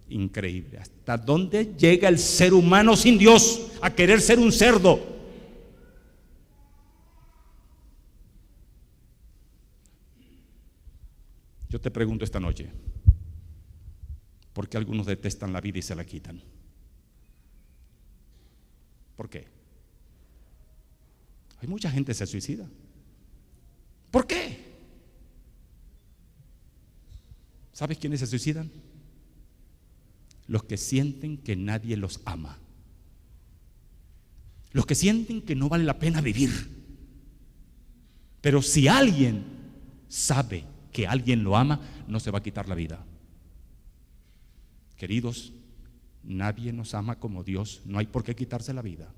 Increíble. ¿Hasta dónde llega el ser humano sin Dios a querer ser un cerdo? Yo te pregunto esta noche, ¿por qué algunos detestan la vida y se la quitan? ¿Por qué? Hay mucha gente que se suicida. ¿Por qué? ¿Sabes quiénes se suicidan? Los que sienten que nadie los ama. Los que sienten que no vale la pena vivir. Pero si alguien sabe que alguien lo ama, no se va a quitar la vida. Queridos, nadie nos ama como Dios, no hay por qué quitarse la vida.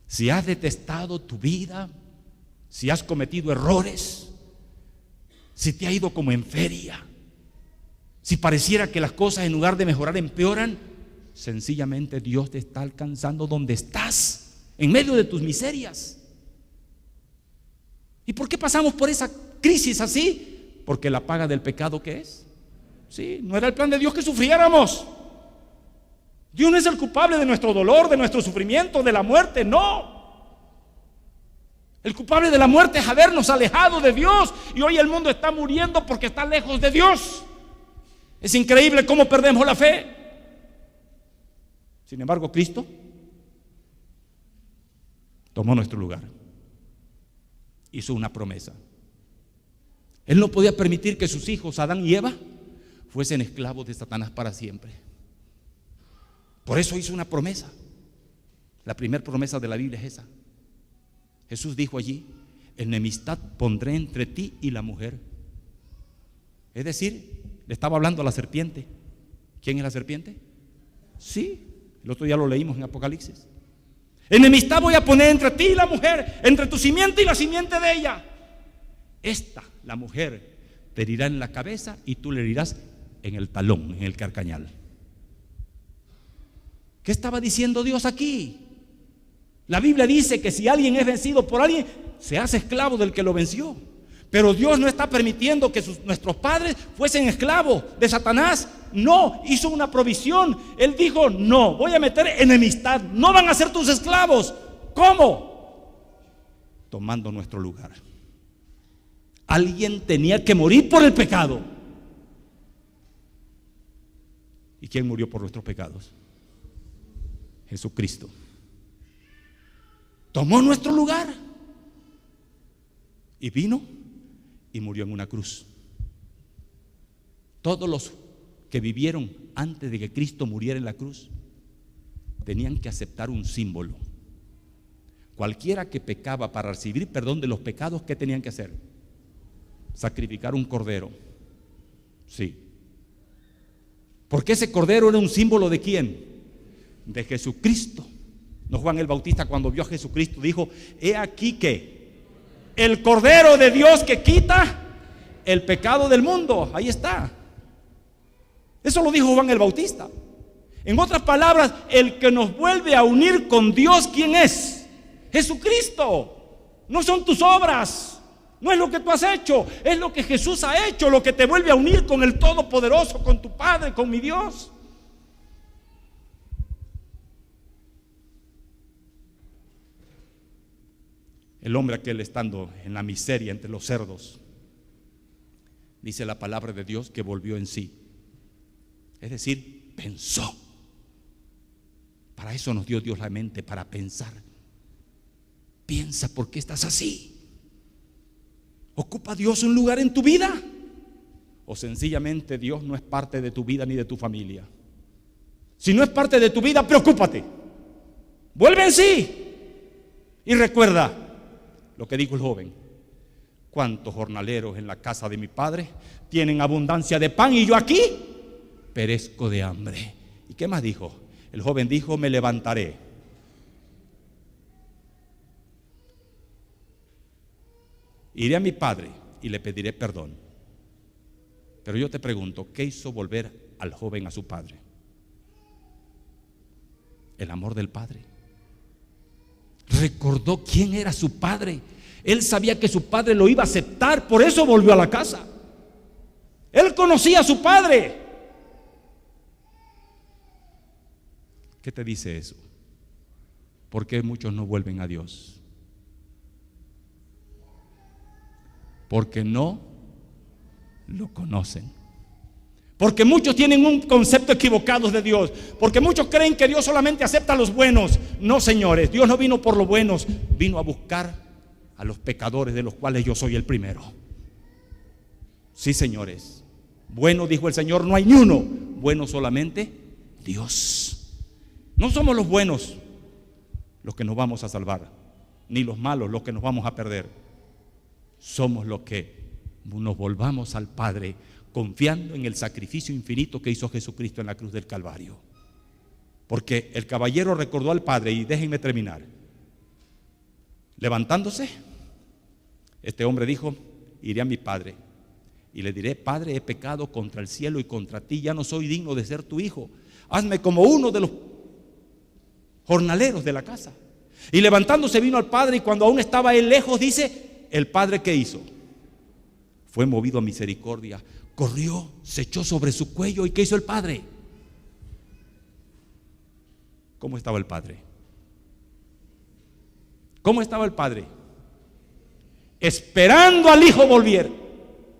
Si has detestado tu vida, si has cometido errores, si te ha ido como en feria, si pareciera que las cosas en lugar de mejorar empeoran, sencillamente Dios te está alcanzando donde estás, en medio de tus miserias. ¿Y por qué pasamos por esa crisis así? Porque la paga del pecado, ¿qué es? Sí, no era el plan de Dios que sufriéramos. Dios no es el culpable de nuestro dolor, de nuestro sufrimiento, de la muerte, no. El culpable de la muerte es habernos alejado de Dios, y hoy el mundo está muriendo porque está lejos de Dios. Es increíble cómo perdemos la fe. Sin embargo, Cristo tomó nuestro lugar. Hizo una promesa. Él no podía permitir que sus hijos, Adán y Eva, fuesen esclavos de Satanás para siempre. Por eso hizo una promesa. La primera promesa de la Biblia es esa. Jesús dijo allí: enemistad pondré entre ti y la mujer. Es decir, le estaba hablando a la serpiente. ¿Quién es la serpiente? Sí, el otro día lo leímos en Apocalipsis. Enemistad voy a poner entre ti y la mujer, entre tu simiente y la simiente de ella. Esta, la mujer, te herirá en la cabeza y tú le herirás en el talón, en el carcañal. ¿Qué estaba diciendo Dios aquí? La Biblia dice que si alguien es vencido por alguien, se hace esclavo del que lo venció. Pero Dios no está permitiendo que nuestros padres fuesen esclavos de Satanás No, hizo una provisión. Él dijo, no, voy a meter enemistad, no van a ser tus esclavos. ¿Cómo? Tomando nuestro lugar. Alguien tenía que morir por el pecado. ¿Y quién murió por nuestros pecados? Jesucristo. Tomó nuestro lugar y vino y murió en una cruz. Todos los que vivieron antes de que Cristo muriera en la cruz tenían que aceptar un símbolo. Cualquiera que pecaba para recibir perdón de los pecados, ¿qué tenían que hacer? Sacrificar un cordero. Sí. Porque ese cordero era un símbolo ¿de quién? De Jesucristo. No, Juan el Bautista, cuando vio a Jesucristo, dijo: he aquí que el Cordero de Dios que quita el pecado del mundo. Ahí está. Eso lo dijo Juan el Bautista. En otras palabras, el que nos vuelve a unir con Dios, ¿quién es? Jesucristo. No son tus obras, no es lo que tú has hecho, es lo que Jesús ha hecho, lo que te vuelve a unir con el Todopoderoso, con tu Padre, con mi Dios. El hombre aquel, estando en la miseria entre los cerdos, dice la palabra de Dios que volvió en sí. Es decir, pensó. Para eso nos dio Dios la mente, para pensar. Piensa por qué estás así. ¿Ocupa Dios un lugar en tu vida? ¿O sencillamente Dios no es parte de tu vida ni de tu familia? Si no es parte de tu vida, preocúpate. Vuelve en sí. Y recuerda lo que dijo el joven: ¿cuántos jornaleros en la casa de mi padre tienen abundancia de pan y yo aquí perezco de hambre? ¿Y qué más dijo? El joven dijo: me levantaré, iré a mi padre y le pediré perdón. Pero yo te pregunto, ¿qué hizo volver al joven a su padre? El amor del padre. Recordó quién era su padre. Él sabía que su padre lo iba a aceptar, por eso volvió a la casa. Él conocía a su padre. ¿Qué te dice eso? ¿Por qué muchos no vuelven a Dios? Porque no lo conocen. Porque muchos tienen un concepto equivocado de Dios. Porque muchos creen que Dios solamente acepta a los buenos. No, señores, Dios no vino por los buenos, vino a buscar a los pecadores, de los cuales yo soy el primero. Sí, señores, bueno, dijo el Señor, no hay ni uno. Bueno solamente Dios. No somos los buenos los que nos vamos a salvar, ni los malos los que nos vamos a perder. Somos los que nos volvamos al Padre, confiando en el sacrificio infinito que hizo Jesucristo en la cruz del Calvario. Porque el caballero recordó al Padre, y déjenme terminar. Levantándose, este hombre dijo: iré a mi padre y le diré: Padre, he pecado contra el cielo y contra ti, ya no soy digno de ser tu hijo. Hazme como uno de los jornaleros de la casa. Y levantándose vino al padre, y cuando aún estaba él lejos, dice, el padre, ¿qué hizo? Fue movido a misericordia, corrió, se echó sobre su cuello. ¿Y qué hizo el padre? ¿Cómo estaba el padre? ¿Cómo estaba el padre? Esperando al hijo volviera.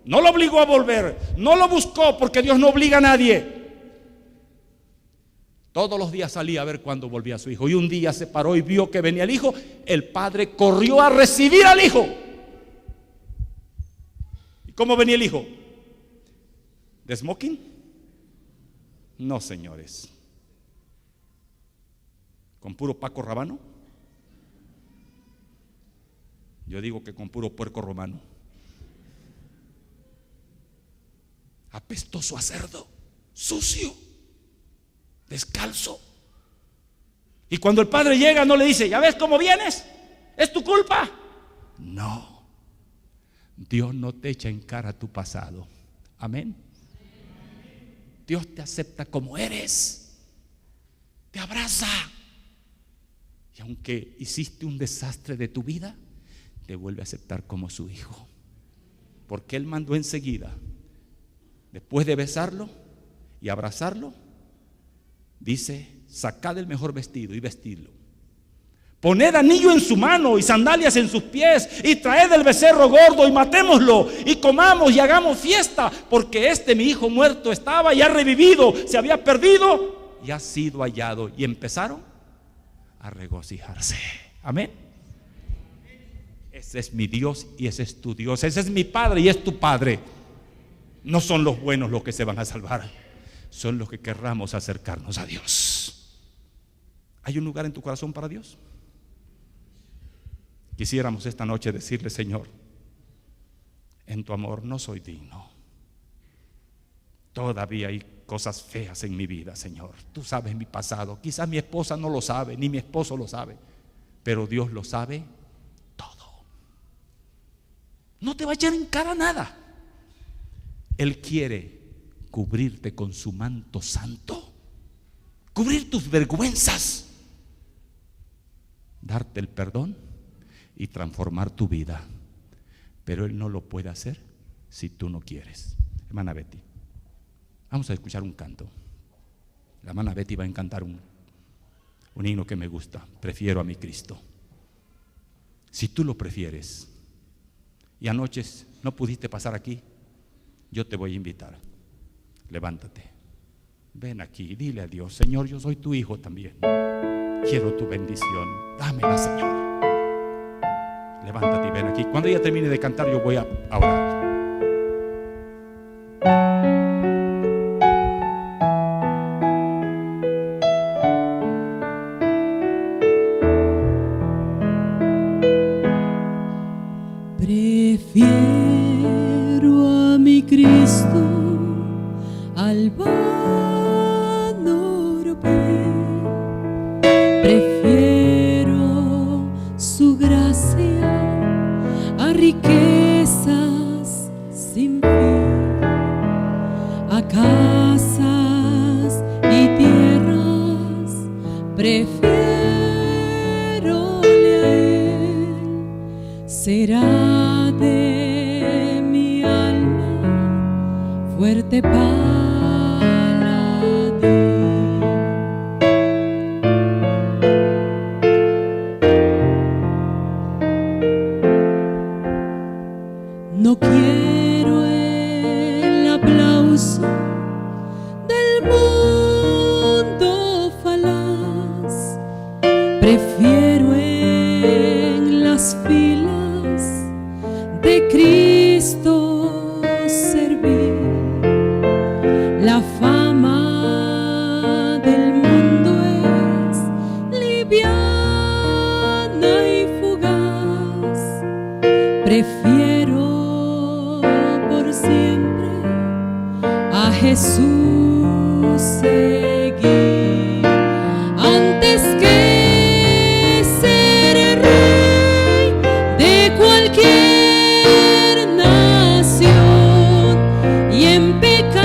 No lo obligó a volver, no lo buscó, porque Dios no obliga a nadie. Todos los días salía a ver cuándo volvía su hijo. Y un día se paró y vio que venía el hijo. El padre corrió a recibir al hijo. ¿Y cómo venía el hijo? ¿De smoking? No, señores. ¿Con puro Paco Rabanne? Yo digo que con puro puerco romano. Apestoso a cerdo, sucio, descalzo. Y cuando el padre llega, no le dice: ¿ya ves cómo vienes? ¿Es tu culpa? No. Dios no te echa en cara tu pasado. Amén. Dios te acepta como eres, te abraza, y aunque hiciste un desastre de tu vida, te vuelve a aceptar como su hijo. Porque Él mandó enseguida, después de besarlo y abrazarlo, dice: sacad el mejor vestido y vestidlo. Poned anillo en su mano y sandalias en sus pies, y traed el becerro gordo y matémoslo y comamos y hagamos fiesta, porque mi hijo muerto estaba y ha revivido, se había perdido y ha sido hallado. Y empezaron a regocijarse. Amén. Ese es mi Dios y ese es tu Dios. Ese es mi Padre y es tu Padre. No son los buenos los que se van a salvar, son los que querramos acercarnos a Dios. ¿Hay un lugar en tu corazón para Dios? Quisiéramos esta noche decirle: Señor, en tu amor no soy digno. Todavía hay cosas feas en mi vida, Señor. Tú sabes mi pasado. Quizás mi esposa no lo sabe, ni mi esposo lo sabe, pero Dios lo sabe todo. No te va a echar en cara nada. Él quiere cubrirte con su manto santo, cubrir tus vergüenzas, darte el perdón y transformar tu vida. Pero Él no lo puede hacer si tú no quieres. Hermana Betty, vamos a escuchar un canto. La hermana Betty va a cantar un himno que me gusta: prefiero a mi Cristo. Si tú lo prefieres y anoche no pudiste pasar aquí, yo te voy a invitar. Levántate, ven aquí y dile a Dios: Señor, yo soy tu hijo también, quiero tu bendición, dámela, Señor. Levántate y ven aquí. Cuando ella termine de cantar, yo voy a orar. Prefiero a mi Cristo al vano oropel. Prefiero su gracia a riquezas sin fin, a casas y tierras. Prefiérole a Él. Será de mi alma fuerte paladín. No quiero el aplauso del mundo falaz. Prefiero en las filas de Cristo servir. La fama del mundo es liviana y fugaz. Prefiero por siempre a Jesús seguir, antes que ser rey de cualquier nación y en pecado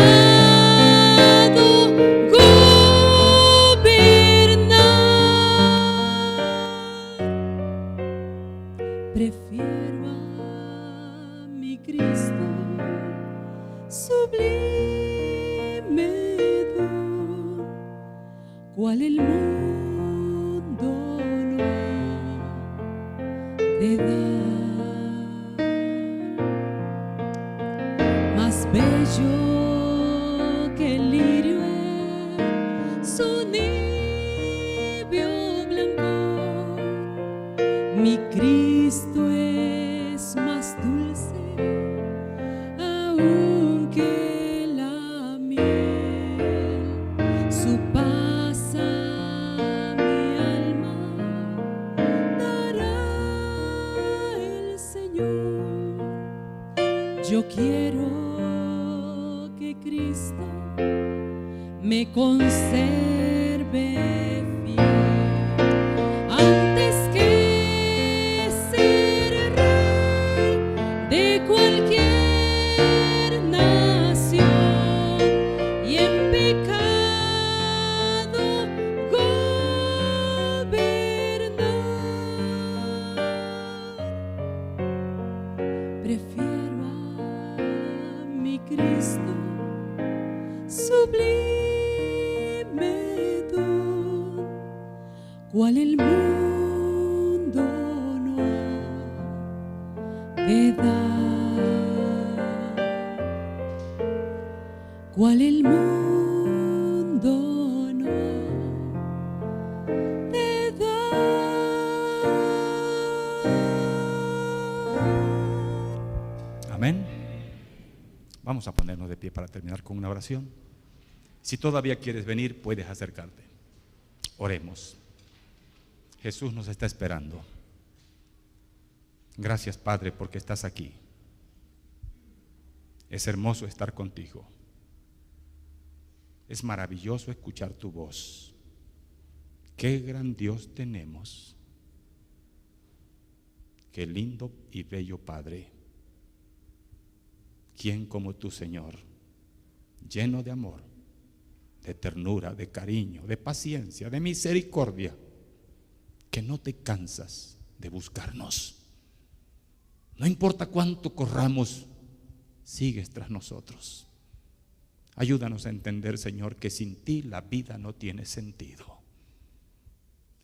gobernar. Prefiero a mi Cristo sublime don, cual el mundo no ha de dar. Más bello que el lirio es su níveo blancor. Mi Cristo es más dulce aún que la miel. Su paz a mi alma dará el Señor. Yo quiero que Cristo me conserve fiel, antes que ser rey de cualquier nación y en pecado gobernar. Prefiero a mi Cristo sublime don, cual el mundo no ha de dar, cual el mundo no ha de dar. Amén. Vamos a ponernos de pie para terminar con una oración. Si todavía quieres venir, puedes acercarte. Oremos. Jesús nos está esperando. Gracias, Padre, porque estás aquí. Es hermoso estar contigo. Es maravilloso escuchar tu voz. Qué gran Dios tenemos. Qué lindo y bello Padre. ¿Quién como tú, Señor? Lleno de amor, de ternura, de cariño, de paciencia, de misericordia, que no te cansas de buscarnos. No importa cuánto corramos, sigues tras nosotros. Ayúdanos a entender, Señor, que sin ti la vida no tiene sentido.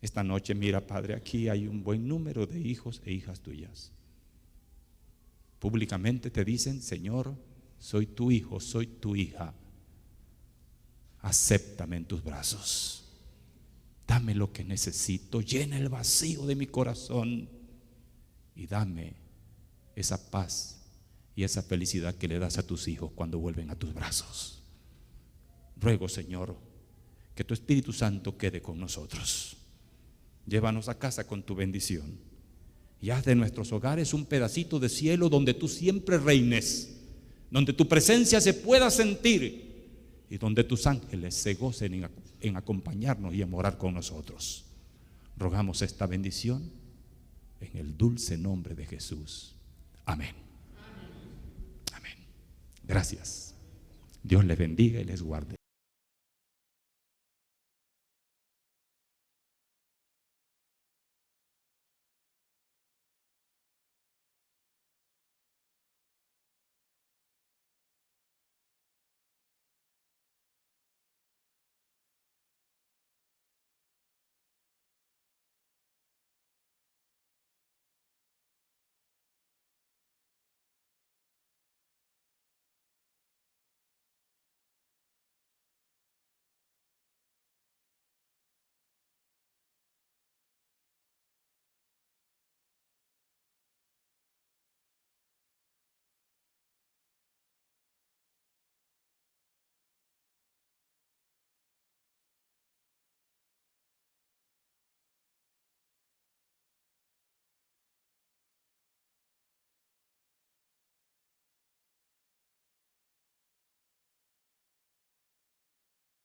Esta noche, mira, Padre, aquí hay un buen número de hijos e hijas tuyas. Públicamente te dicen: Señor, soy tu hijo, soy tu hija. Acéptame en tus brazos. Dame lo que necesito, llena el vacío de mi corazón y dame esa paz y esa felicidad que le das a tus hijos cuando vuelven a tus brazos. Ruego, Señor, que tu Espíritu Santo quede con nosotros. Llévanos a casa con tu bendición. Y haz de nuestros hogares un pedacito de cielo donde tú siempre reines, donde tu presencia se pueda sentir y donde tus ángeles se gocen en acompañarnos y en morar con nosotros. Rogamos esta bendición en el dulce nombre de Jesús. Amén. Amén. Gracias. Dios les bendiga y les guarde.